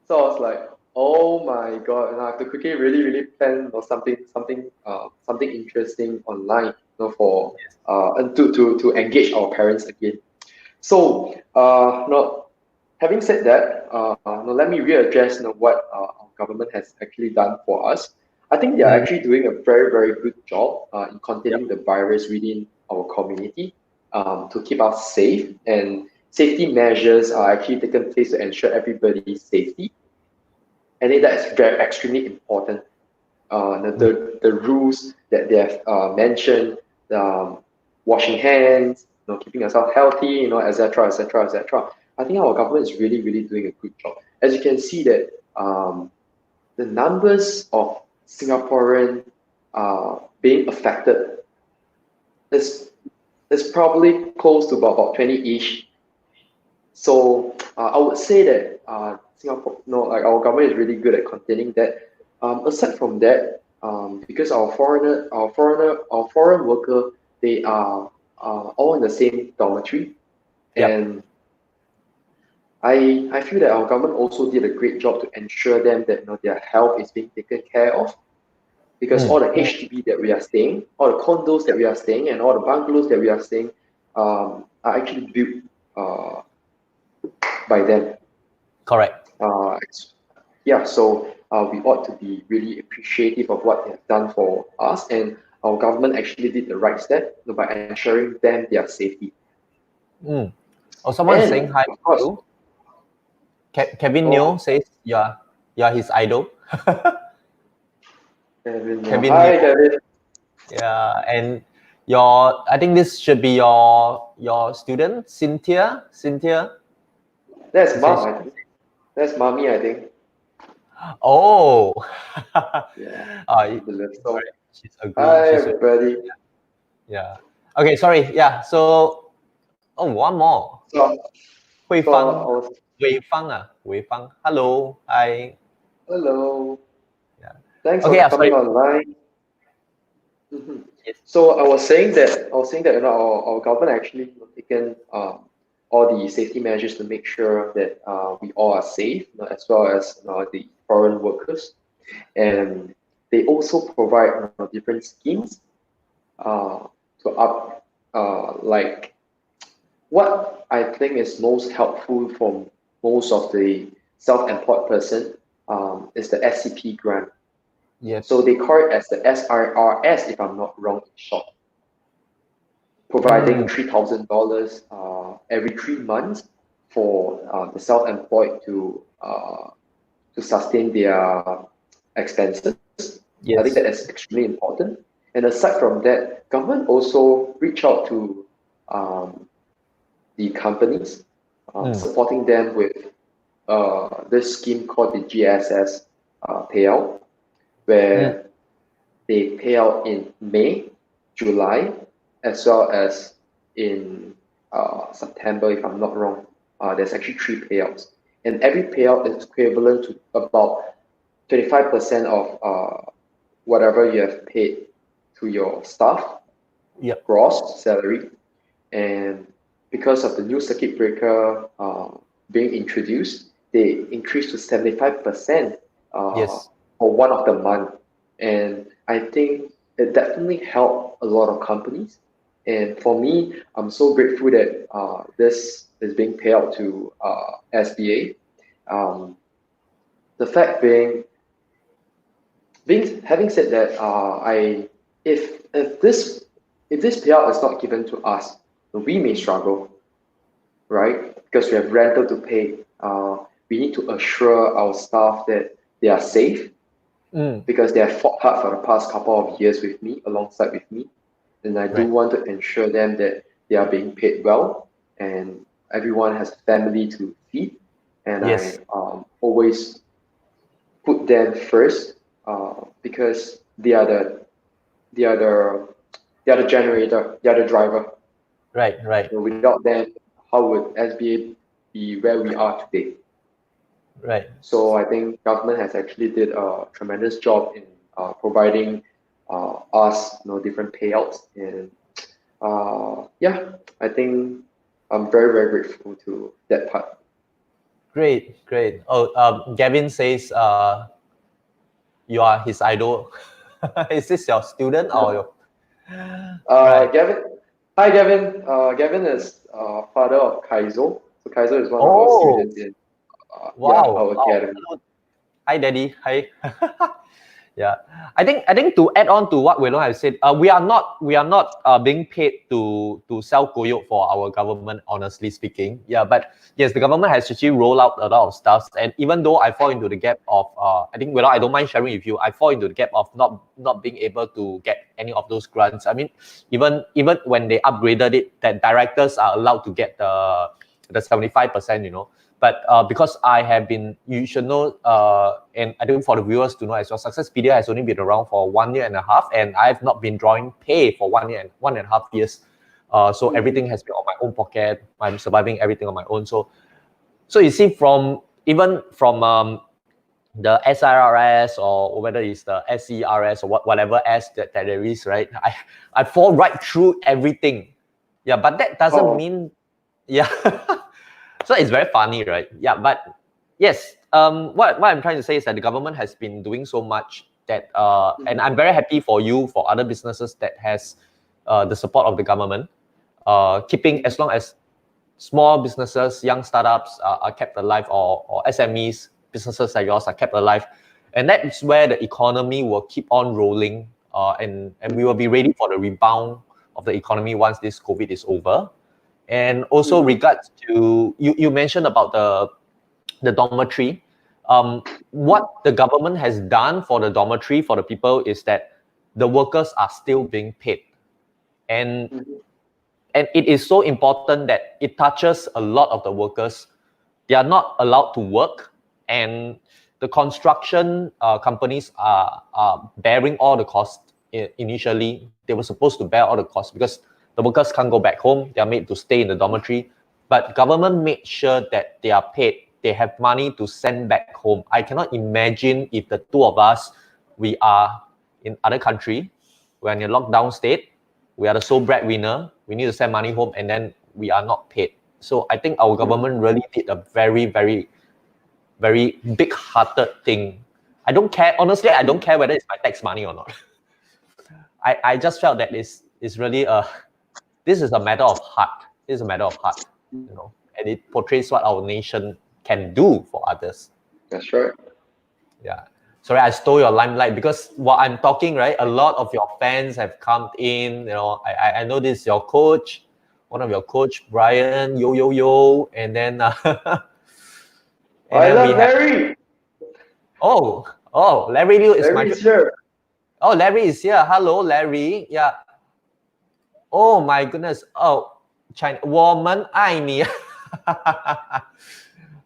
B: So I was like, oh my god, and I have to quickly really plan or something interesting online, for and to engage our parents again. So having said that, now let me readdress what our government has actually done for us. I think they are
A: Mm.
B: actually doing a very good job in
A: Yep.
B: containing the virus within our community, to keep us safe, and safety measures are actually taken place to ensure everybody's safety. I think that is very extremely important.
A: Mm.
B: The rules that they have mentioned, um, washing hands, keeping yourself healthy, etc., etc., etc. I think our government is really doing a good job. As you can see that the numbers of Singaporean being affected is probably close to about 20-ish. So I would say that Singapore, like our government is really good at containing that. Aside from that, because our foreign worker, they are all in the same dormitory,
A: Yep.
B: and I feel that our government also did a great job to ensure them that their health is being taken care of, because all
A: Mm.
B: the HDB that we are staying, all the condos that we are staying, and all the bungalows that we are staying are actually built uh, by them.
A: Correct.
B: Uh, yeah, so we ought to be really appreciative of what they have done for us, and our government actually did the right step, by ensuring them their safety.
A: Mm. Oh, someone is saying
B: And
A: hi
B: of
A: to
B: course,
A: you. Kevin Neo
B: oh,
A: says you are his idol.
B: Kevin, yeah.
A: Kevin
B: Hi,
A: Neo.
B: Kevin.
A: Yeah, and I think this should be your student, Cynthia. Cynthia.
B: That's
A: He
B: mom,
A: says,
B: I think. That's mommy, I think.
A: oh,
B: Yeah, I
A: uh,
B: believe so.
A: sorry, she's agreeing.
B: Hi,
A: She's
B: everybody.
A: yeah. Okay, sorry. Yeah. So, oh, one more.
B: So,
A: Hui
B: so
A: Fang,
B: I was,
A: Wei Fang, Wei Fang. Hello, hi.
B: hello.
A: Yeah.
B: Thanks
A: Okay.
B: for
A: I'm
B: coming
A: sorry.
B: online. Mhm.
A: Yes.
B: So I was saying that our government actually taken all the safety measures to make sure that we all are safe, as well as the foreign workers, and they also provide different schemes uh, to up like what I think is most helpful for most of the self-employed person is the SCP grant. So
A: Yes.
B: they call it as the SIRS, if I'm not wrong, in short, providing
A: Mm,
B: $3,000 every 3 months for the self-employed to sustain their expenses. I think
A: yes.
B: that is extremely important. And aside from that, government also reach out to um, the companies,
A: Mm,
B: supporting them with this scheme called the GSS payout,
A: mm,
B: where they pay out in May, July, as well as in September, if I'm not wrong. There's actually three payouts, and every payout is equivalent to about 25% of whatever you have paid to your staff
A: yep.
B: gross salary. And because of the new circuit breaker being introduced, they increased to 75%
A: Yes.
B: for one of the month. And I think it definitely helped a lot of companies. And for me, I'm so grateful that this is being paid out to SBA. The fact having said that, I if this payout is not given to us, we may struggle, right? Because we have rental to pay, we need to assure our staff that they are safe because they have fought hard for the past couple of years with me, alongside with me. And I do want to ensure them that they are being paid well and everyone has a family to feed. And
A: Yes.
B: I always put them first because they are the generator, they are the driver.
A: Right.
B: So without them, how would SBA be where we are today?
A: Right.
B: So I think government has actually did a tremendous job in providing us different payouts, and yeah, I think I'm very grateful to that part.
A: Great. Oh, Gavin says you are his idol. Is this your student or your? Right.
B: Gavin, hi Gavin. Gavin is father of Kaizo. So Kaizo is one of our
A: Oh,
B: students in
A: wow.
B: our academy.
A: Hello. Hi, Daddy. Hi. Yeah, I think to add on to what Weilong has said, we are not being paid to sell koyok for our government. Honestly speaking, yeah, but yes, the government has actually rolled out a lot of stuff, and even though I fall into the gap of, I think Weilong, I don't mind sharing with you, I fall into the gap of not being able to get any of those grants. I mean, even when they upgraded it, that directors are allowed to get the 75%, But because I have been, you should know, and I think for the viewers to know as well, Successpedia has only been around for 1.5 years, and I've not been drawing pay for 1.5 years. So everything has been on my own pocket. I'm surviving everything on my own. So you see, even from the SIRS or whether it's the SERS or whatever S that there is, right? I fall right through everything. Yeah, but that doesn't mean, yeah. So it's very funny, right? Yeah, but yes, what I'm trying to say is that the government has been doing so much that, and I'm very happy for you, for other businesses that has the support of the government, keeping, as long as small businesses, young startups are kept alive, or SMEs, businesses like yours are kept alive. And that's where the economy will keep on rolling, and we will be ready for the rebound of the economy once this COVID is over. And also regards to, you mentioned about the dormitory. What the government has done for the dormitory for the people is that the workers are still being paid. And it is so important that it touches a lot of the workers. They are not allowed to work, and the construction companies are bearing all the costs. Initially, they were supposed to bear all the costs because the workers can't go back home. They are made to stay in the dormitory. But government made sure that they are paid. They have money to send back home. I cannot imagine if the two of us, we are in other country, we're in a lockdown state, we are the sole breadwinner, we need to send money home, and then we are not paid. So I think our government really did a very big-hearted thing. I don't care, honestly, I don't care whether it's my tax money or not. I just felt that it's really this is a matter of heart. This is a matter of heart, and it portrays what our nation can do for others.
B: That's right.
A: Yeah. Sorry, I stole your limelight because while I'm talking, right, a lot of your fans have come in. I know this is your coach, one of your coach, Brian, yo, and then
B: I
A: we
B: love
A: have,
B: Larry.
A: Larry Liu is my
B: Larry's here.
A: Larry is here. Hello, Larry. Yeah. Oh my goodness. Oh, China, 我们爱你.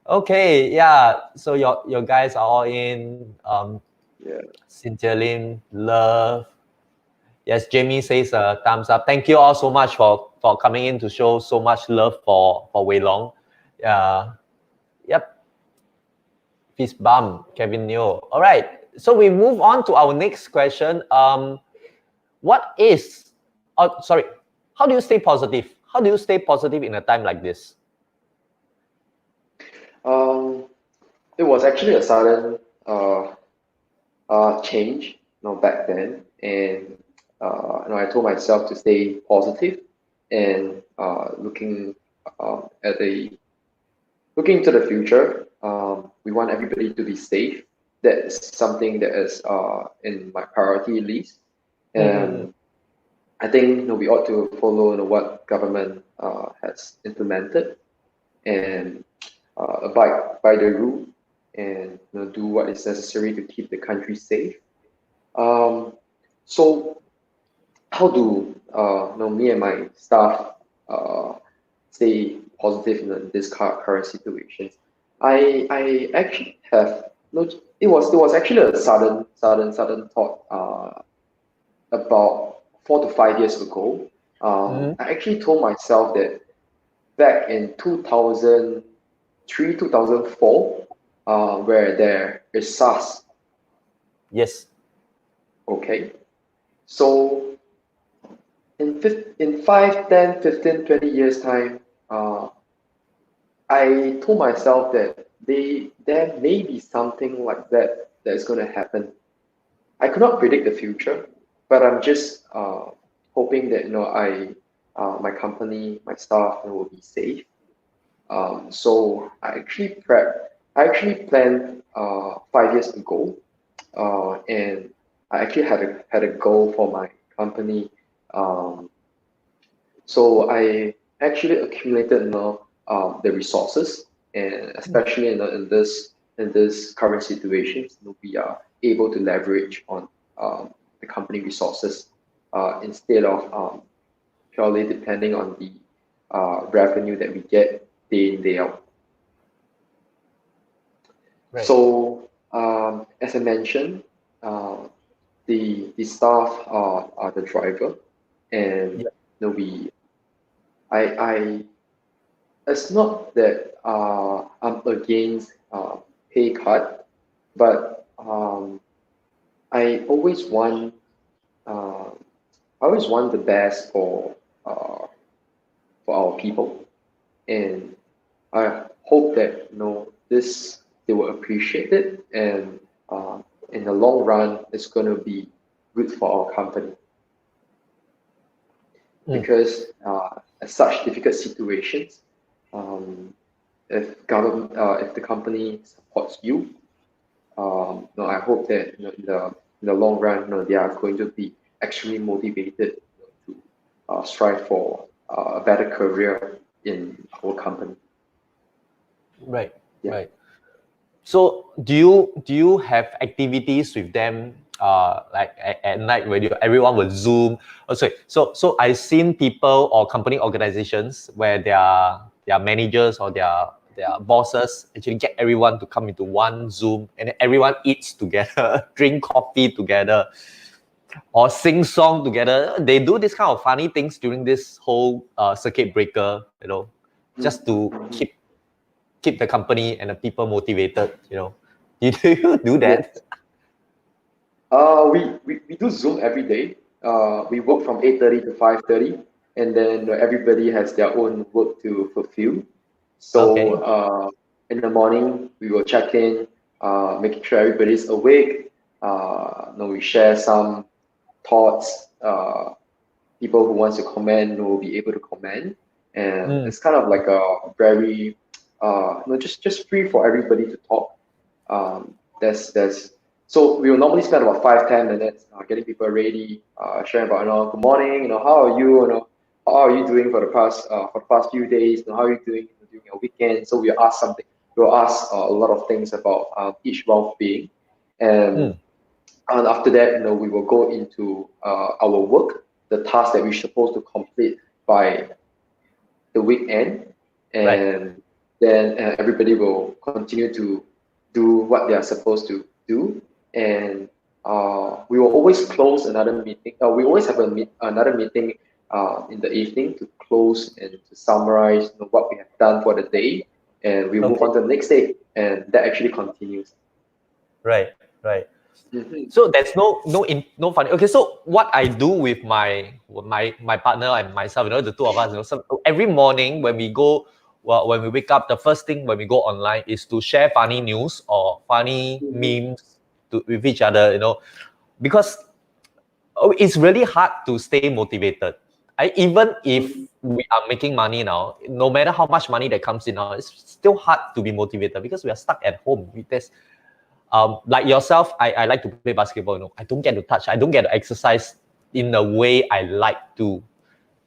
A: Okay, yeah. So your guys are all in.
B: Yeah.
A: Cynthia Lim, love. Yes, Jamie says thumbs up. Thank you all so much for coming in to show so much love for Weilong. Yep. Fist bump, Kevin Neo. All right. So we move on to our next question. What is? Oh, sorry. How do you stay positive? How do you stay positive in a time like this?
B: It was actually a sudden change, back then, and I told myself to stay positive and looking to the future. We want everybody to be safe. That's something that is in my priority list, and I think we ought to follow what government has implemented, and abide by the rule and do what is necessary to keep the country safe. So how do me and my staff stay positive in this current situation? I actually have no. It was actually a sudden thought about 4 to 5 years ago. I actually told myself that back in 2003, 2004, where there is SARS.
A: Yes.
B: Okay. So in 5, 10, 15, 20 years time, I told myself that there may be something like that is going to happen. I could not predict the future, but I'm just hoping that my company, my staff will be safe. So I actually planned 5 years ago, and I actually had a goal for my company. Um, so I actually accumulated the resources, and especially in this current situation, we are able to leverage on the company resources instead of purely depending on the revenue that we get day in day out.
A: Right.
B: So as I mentioned, the staff are the driver, and
A: Yeah.
B: we I it's not that I'm against pay cut, but I always want uh, the best for our people, and I hope that they will appreciate it, and in the long run, it's going to be good for our company because at such difficult situations, if the company supports you, I hope that in the long run, they are going to be extremely motivated to strive for a better career in our company.
A: Right.
B: Yeah.
A: Right. So do you have activities with them like at night where everyone will Zoom? Oh, sorry. So I've seen people or company organizations where their managers or their bosses actually get everyone to come into one Zoom and then everyone eats together, drink coffee together, or sing song together. They do this kind of funny things during this whole circuit breaker, just to
B: Mhm.
A: keep the company and the people motivated. Do you do that?
B: Yes. We do Zoom every day. We work from 8:30 to 5:30, and then everybody has their own work to fulfill. So
A: Okay.
B: in the morning, we will check in, making sure everybody's awake. We share some thoughts. People who wants to comment will be able to comment, and it's kind of like a very just free for everybody to talk. There's so we will normally spend about 5-10 minutes getting people ready, sharing about good morning, how are you, how are you doing for the past few days, how are you doing during your weekend. So we'll ask a lot of things about each well-being, and and after that, we will go into our work, the task that we're supposed to complete by the weekend,
A: Right.
B: and then everybody will continue to do what they are supposed to do, and we will always close another meeting. We always have another meeting in the evening to close and to summarize what we have done for the day, and we move
A: Okay.
B: on to the next day, and that actually continues.
A: Right. Right.
B: Mhm.
A: So there's no funny. Okay, so what I do with my partner and myself, the two of us, so every morning when we go, well, when we wake up, the first thing when we go online is to share funny news or funny
B: Mhm.
A: memes with each other, because it's really hard to stay motivated. Even if
B: Mhm.
A: we are making money now, no matter how much money that comes in now, it's still hard to be motivated because we are stuck at home. There's like yourself, I like to play basketball. I don't get to touch. I don't get to exercise in the way I like to.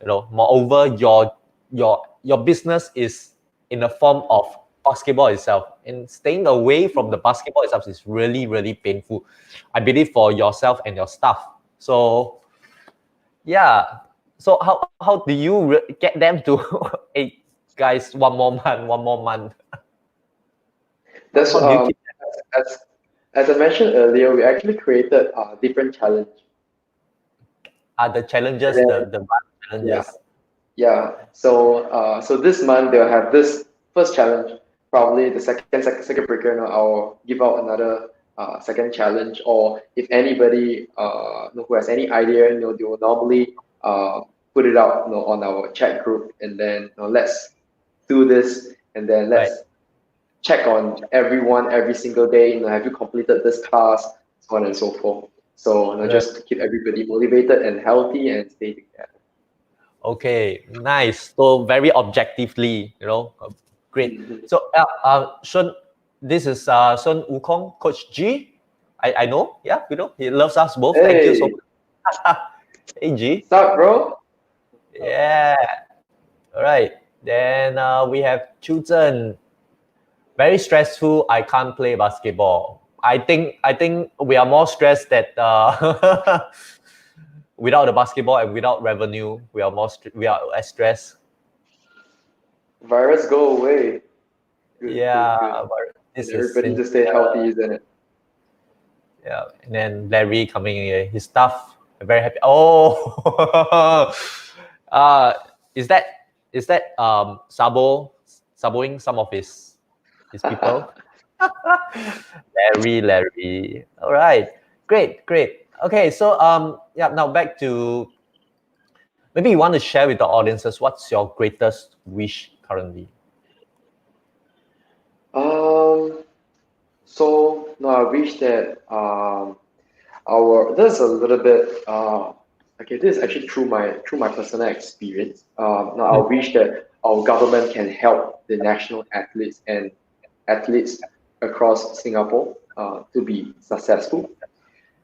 A: Moreover, your business is in the form of basketball itself, and staying away from the basketball itself is really, really painful, I believe, for yourself and your staff. So yeah, so how do you get them to, hey guys, one more month?
B: That's
A: How do you keep
B: as as I mentioned earlier, we actually created a different challenge.
A: the
B: And
A: challenges,
B: then,
A: the month
B: yeah,
A: challenges?
B: yeah. So this month they'll have this first challenge. Probably the second breaker, I'll give out another second challenge. Or if anybody who has any idea, they will normally put it out, on our chat group, and then let's do this, and then
A: Right.
B: let's check on everyone every single day. Have you completed this task, so on and so forth. So
A: Right.
B: just to keep everybody motivated and healthy and stay together.
A: Okay, nice. So very objectively, great.
B: Mhm.
A: So, Shun, this is Sun Wukong, Coach G. I know, yeah, he loves us both. Thank you so
B: Hey,
A: much. Hey, G.
B: what's up, bro?
A: Yeah. All right. Then we have Chu Zhen. Very stressful. I can't play basketball. I think we are more stressed that without the basketball and without revenue, we are as stressed.
B: Virus, go away. Good, good,
A: Yeah,
B: good.
A: but
B: And
A: this is
B: everybody
A: since
B: just stay healthy, isn't it?
A: yeah, and then Larry coming in, his staff are very happy. Oh, uh, is that saboing some of his people? Larry. All right, great. Okay, so yeah, now back to maybe you want to share with the audiences what's your greatest wish currently.
B: um, so no, I wish that our this is a little bit okay, this is actually through my personal experience. Now I
A: Mm,
B: wish that our government can help the national athletes and athletes across Singapore to be successful.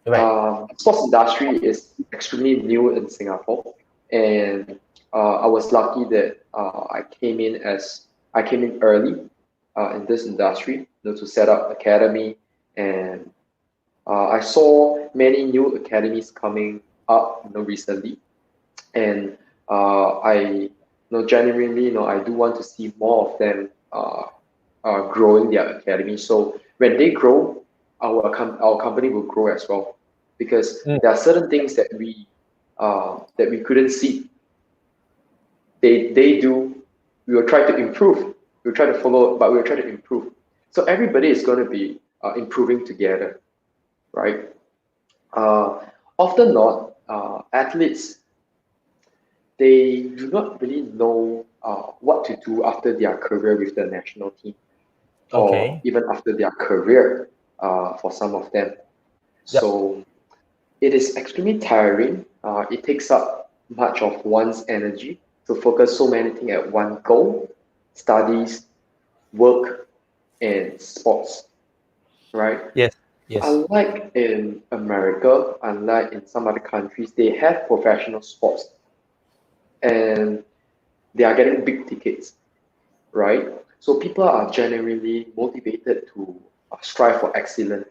A: right.
B: Sports industry is extremely new in Singapore, and I was lucky that I came in early in this industry, to set up academy, and I saw many new academies coming up, recently, and genuinely, I do want to see more of them growing their academy. So when they grow, our company will grow as well, because
A: Mm,
B: there are certain things that we couldn't see. They do. We will try to improve. We'll try to follow, but we'll try to improve. So everybody is going to be improving together, right? Uh, Often not, athletes, they do not really know what to do after their career with the national team, or
A: okay.
B: even after their career, for some of them.
A: Yep.
B: So it is extremely tiring. It takes up much of one's energy to focus so many things at one go: studies, work, and sports, right?
A: Yes. Yes.
B: Unlike in America, unlike in some other countries, they have professional sports, and they are getting big tickets, right? So people are genuinely motivated to strive for excellence,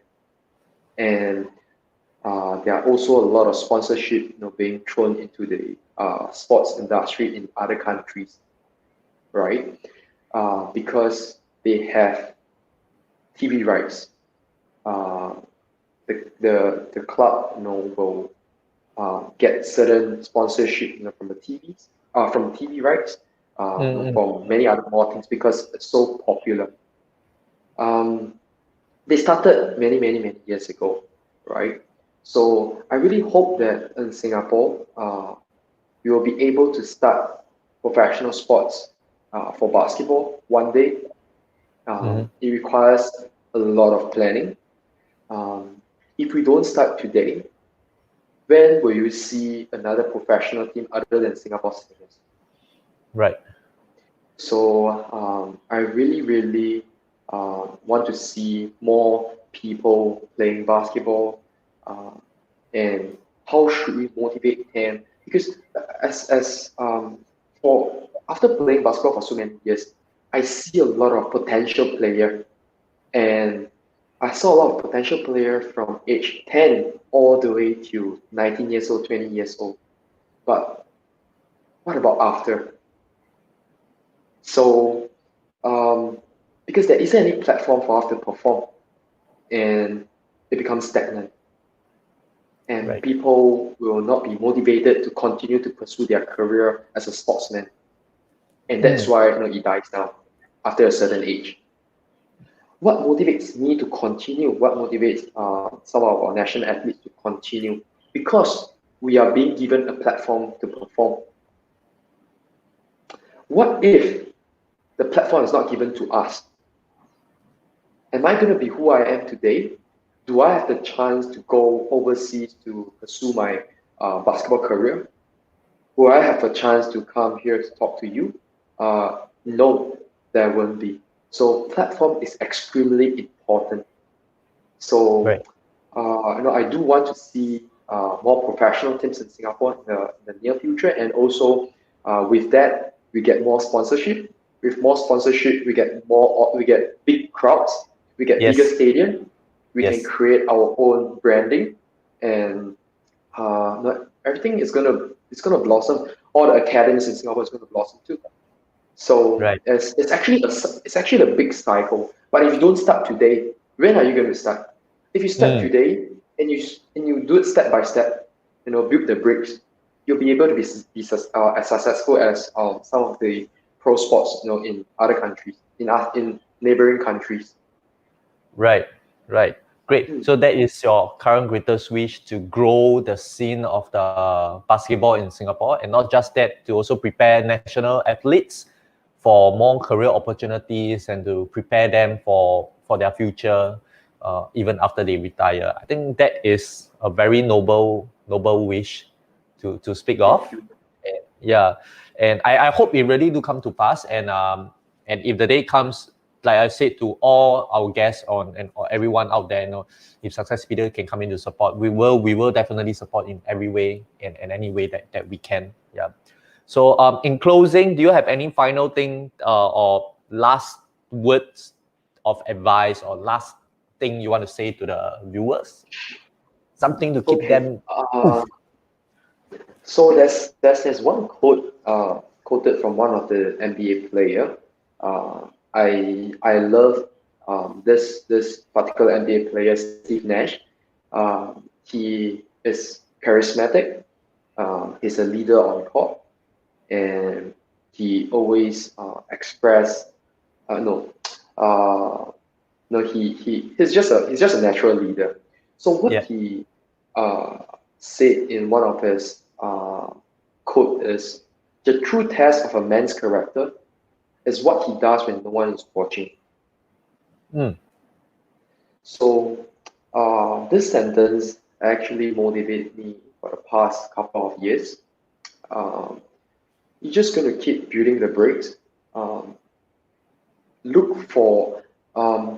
B: and there are also a lot of sponsorship, being thrown into the sports industry in other countries, right? Because they have TV rights. Uh, the club, will get certain sponsorship, from the TVs, from TV rights,
A: Mm,
B: from many other more things, because it's so popular. Um, they started many, many, many years ago, right? So I really hope that in Singapore, we will be able to start professional sports for basketball one day.
A: mhm.
B: It requires a lot of planning. Um, if we don't start today, when will you see another professional team other than Singapore Stingers?
A: Right.
B: So I really, really want to see more people playing basketball, uh, and how should we motivate them? Because as for after playing basketball for so many years, I see a lot of potential player, and I saw a lot of potential player from age 10 all the way to 19 years old, 20 years old. But what about after? So, because there isn't any platform for us to perform, and it becomes stagnant, and
A: Right.
B: people will not be motivated to continue to pursue their career as a sportsman, and that's why it dies down after a certain age. What motivates me to continue? What motivates some of our national athletes to continue? Because we are being given a platform to perform. What if the platform is not given to us? Am I going to be who I am today? Do I have the chance to go overseas to pursue my basketball career? Will I have a chance to come here to talk to you? No, there won't be. So platform is extremely important. So
A: Right.
B: I do want to see more professional teams in Singapore in the near future, and also with that we get more sponsorship. With more sponsorship, we get big crowds, we get bigger
A: Yes.
B: stadium, we can
A: Yes.
B: create our own branding, and everything is gonna blossom. All the academies in Singapore is gonna blossom too. So
A: Right.
B: it's actually a big cycle. But if you don't start today, when are you going to start? If you start
A: Mm.
B: today and you do it step by step, build the bricks, you'll be able to as successful as some of the pro sports, in other countries, in neighboring countries.
A: Right, right. Great.
B: Hmm.
A: So that is your current greatest wish to grow the scene of the basketball in Singapore, and not just that, to also prepare national athletes for more career opportunities and to prepare them for their future, even after they retire. I think that is a very noble wish to speak of.
B: Thank you.
A: Yeah, and I hope it really do come to pass. And if the day comes, like I said to all our guests and or everyone out there, if Success Peter can come in to support, we will definitely support in every way and any way that we can. Yeah. So in closing, do you have any final thing or last words of advice or last thing you want to say to the viewers? Something to keep
B: Okay.
A: them.
B: So there's one quote quoted from one of the NBA player. I love this particular NBA player, Steve Nash. He is charismatic. He's a leader on court, and he always express no no he's just a natural leader. So what
A: Yeah.
B: he uh, said in one of his quote is, the true test of a man's character is what he does when no one is watching.
A: Mm.
B: So this sentence actually motivated me for the past couple of years. um, you're just going to keep building the bricks. um, look for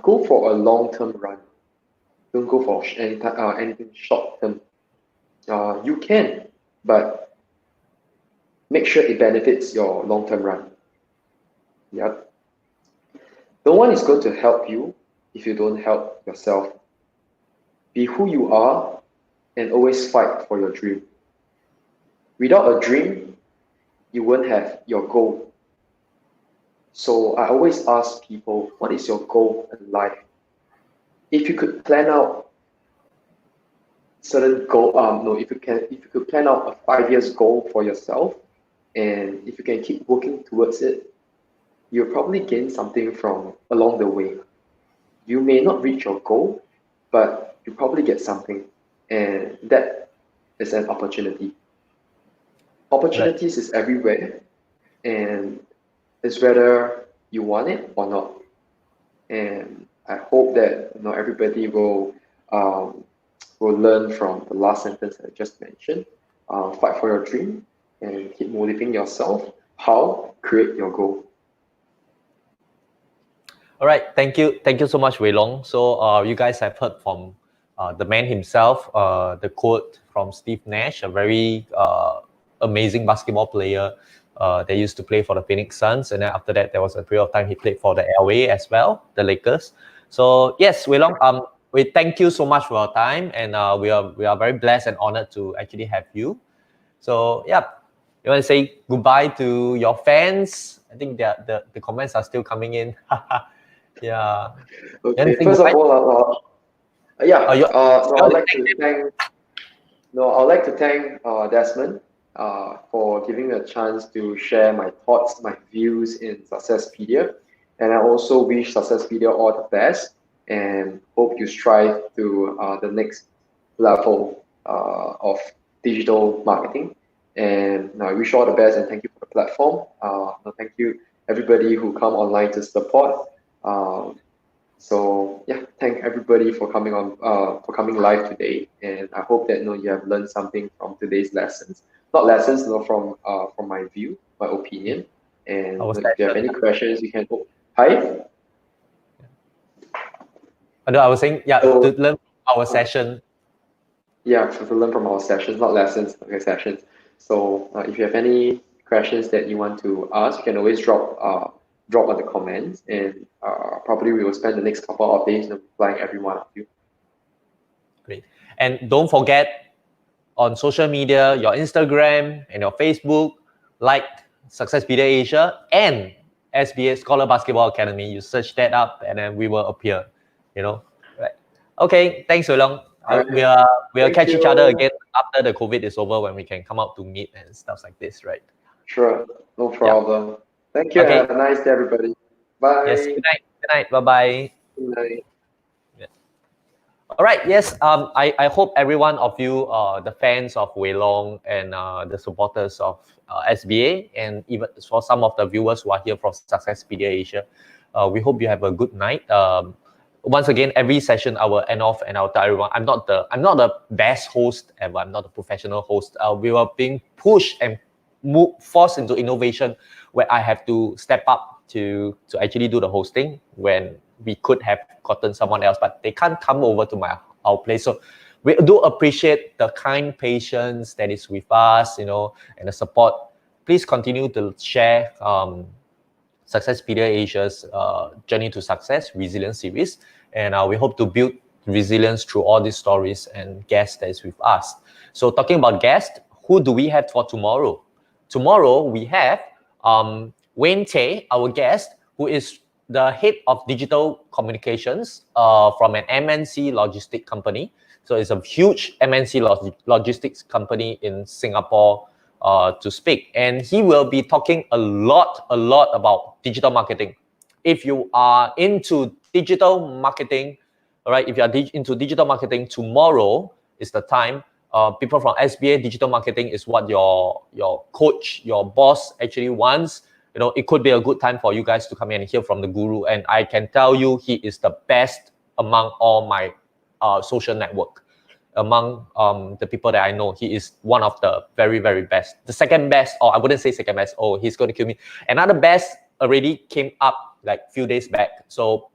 B: Go for a long-term run. Don't go for anything short-term. You can, but make sure it benefits your long-term run. Yep. No one is going to help you if you don't help yourself. Be who you are and always fight for your dream. Without a dream, you won't have your goal. So I always ask people, what is your goal in life? If you could plan out certain goal, no, if you could plan out a 5 years goal for yourself, and if you can keep working towards it, you'll probably gain something from along the way. You may not reach your goal, but you probably get something, and that is an opportunity.
A: Right.
B: Opportunities is everywhere, and it's whether you want it or not. And I hope that everybody um, will learn from the last sentence I just mentioned. Fight for your dream and keep motivating yourself. How? Create your goal.
A: All right, thank you so much, Weilong. So you guys have heard from the man himself, the quote from Steve Nash, a very amazing basketball player, They used to play for the Phoenix Suns, and then after that, there was a period of time he played for the LA as well, the Lakers. So yes, Weilong, we thank you so much for your time, and we are very blessed and honored to actually have you. So yeah, you want to say goodbye to your fans? I think the comments are still coming in. Yeah.
B: Okay, first of all, yeah,
A: Oh,
B: no, I'd like to thank Desmond for giving me a chance to share my thoughts, my views in Successpedia. And I also wish Successpedia all the best and hope you strive to the next level of digital marketing. And I wish you all the best and thank you for the platform. Thank you everybody who come online to support. So yeah, thank everybody for coming on for coming live today, and I hope that you have learned something from today's lessons. Not lessons, from my view, my opinion. And if you have any questions, you can. Hi.
A: No, I was saying
B: So,
A: to learn our session.
B: Yeah, to learn from our sessions, not lessons, okay, sessions. So if you have any questions that you want to ask, you can always drop on the comments, and probably we will spend the next couple of days replying every one of you.
A: Great. And don't forget, on social media, your Instagram and your Facebook, like Successpedia Asia and SBA Scholar Basketball Academy. You search that up and then we will appear, Right. Okay, thanks so long. We'll catch each other again after the COVID is over when we can come out to meet and stuff like this, right?
B: Sure, no problem. Thank you.
A: Okay.
B: Have a nice day, everybody. Bye.
A: Yes, good night. Good night. Bye-bye.
B: Good night.
A: All right. Yes. I hope every one of you, the fans of Weilong and the supporters of SBA, and even for some of the viewers who are here from Successpedia Asia, we hope you have a good night. Once again, every session I will end off and I'll tell everyone I'm not the best host ever. I'm not a professional host. We were being pushed and forced into innovation where I have to step up to actually do the hosting when we could have gotten someone else, but they can't come over to our place. So we do appreciate the kind patience that is with us, and the support. Please continue to share Successpedia Asia's Journey to Success Resilience series, and we hope to build resilience through all these stories and guests that is with us. So talking about guests, who do we have for tomorrow? Tomorrow we have Wayne Tay, our guest, who is the head of digital communications from an MNC logistic company. So it's a huge MNC logistics company in Singapore to speak. And he will be talking a lot about digital marketing. If you are into digital marketing, all right, if you are into digital marketing, tomorrow is the time. People from SBA digital marketing is what your coach, your boss actually wants. It could be a good time for you guys to come in and hear from the guru. And I can tell you, he is the best among all my social network. Among the people that I know, he is one of the very, very best. The second best, or I wouldn't say second best. Oh, he's going to kill me. Another best already came up like a few days back. So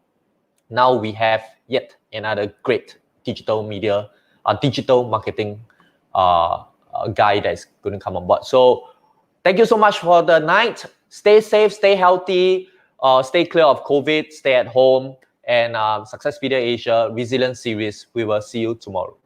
A: now we have yet another great digital media, digital marketing guy that's going to come on board. So thank you so much for the night. Stay safe, stay healthy, stay clear of COVID, stay at home, and Successpedia Asia Resilience Series. We will see you tomorrow.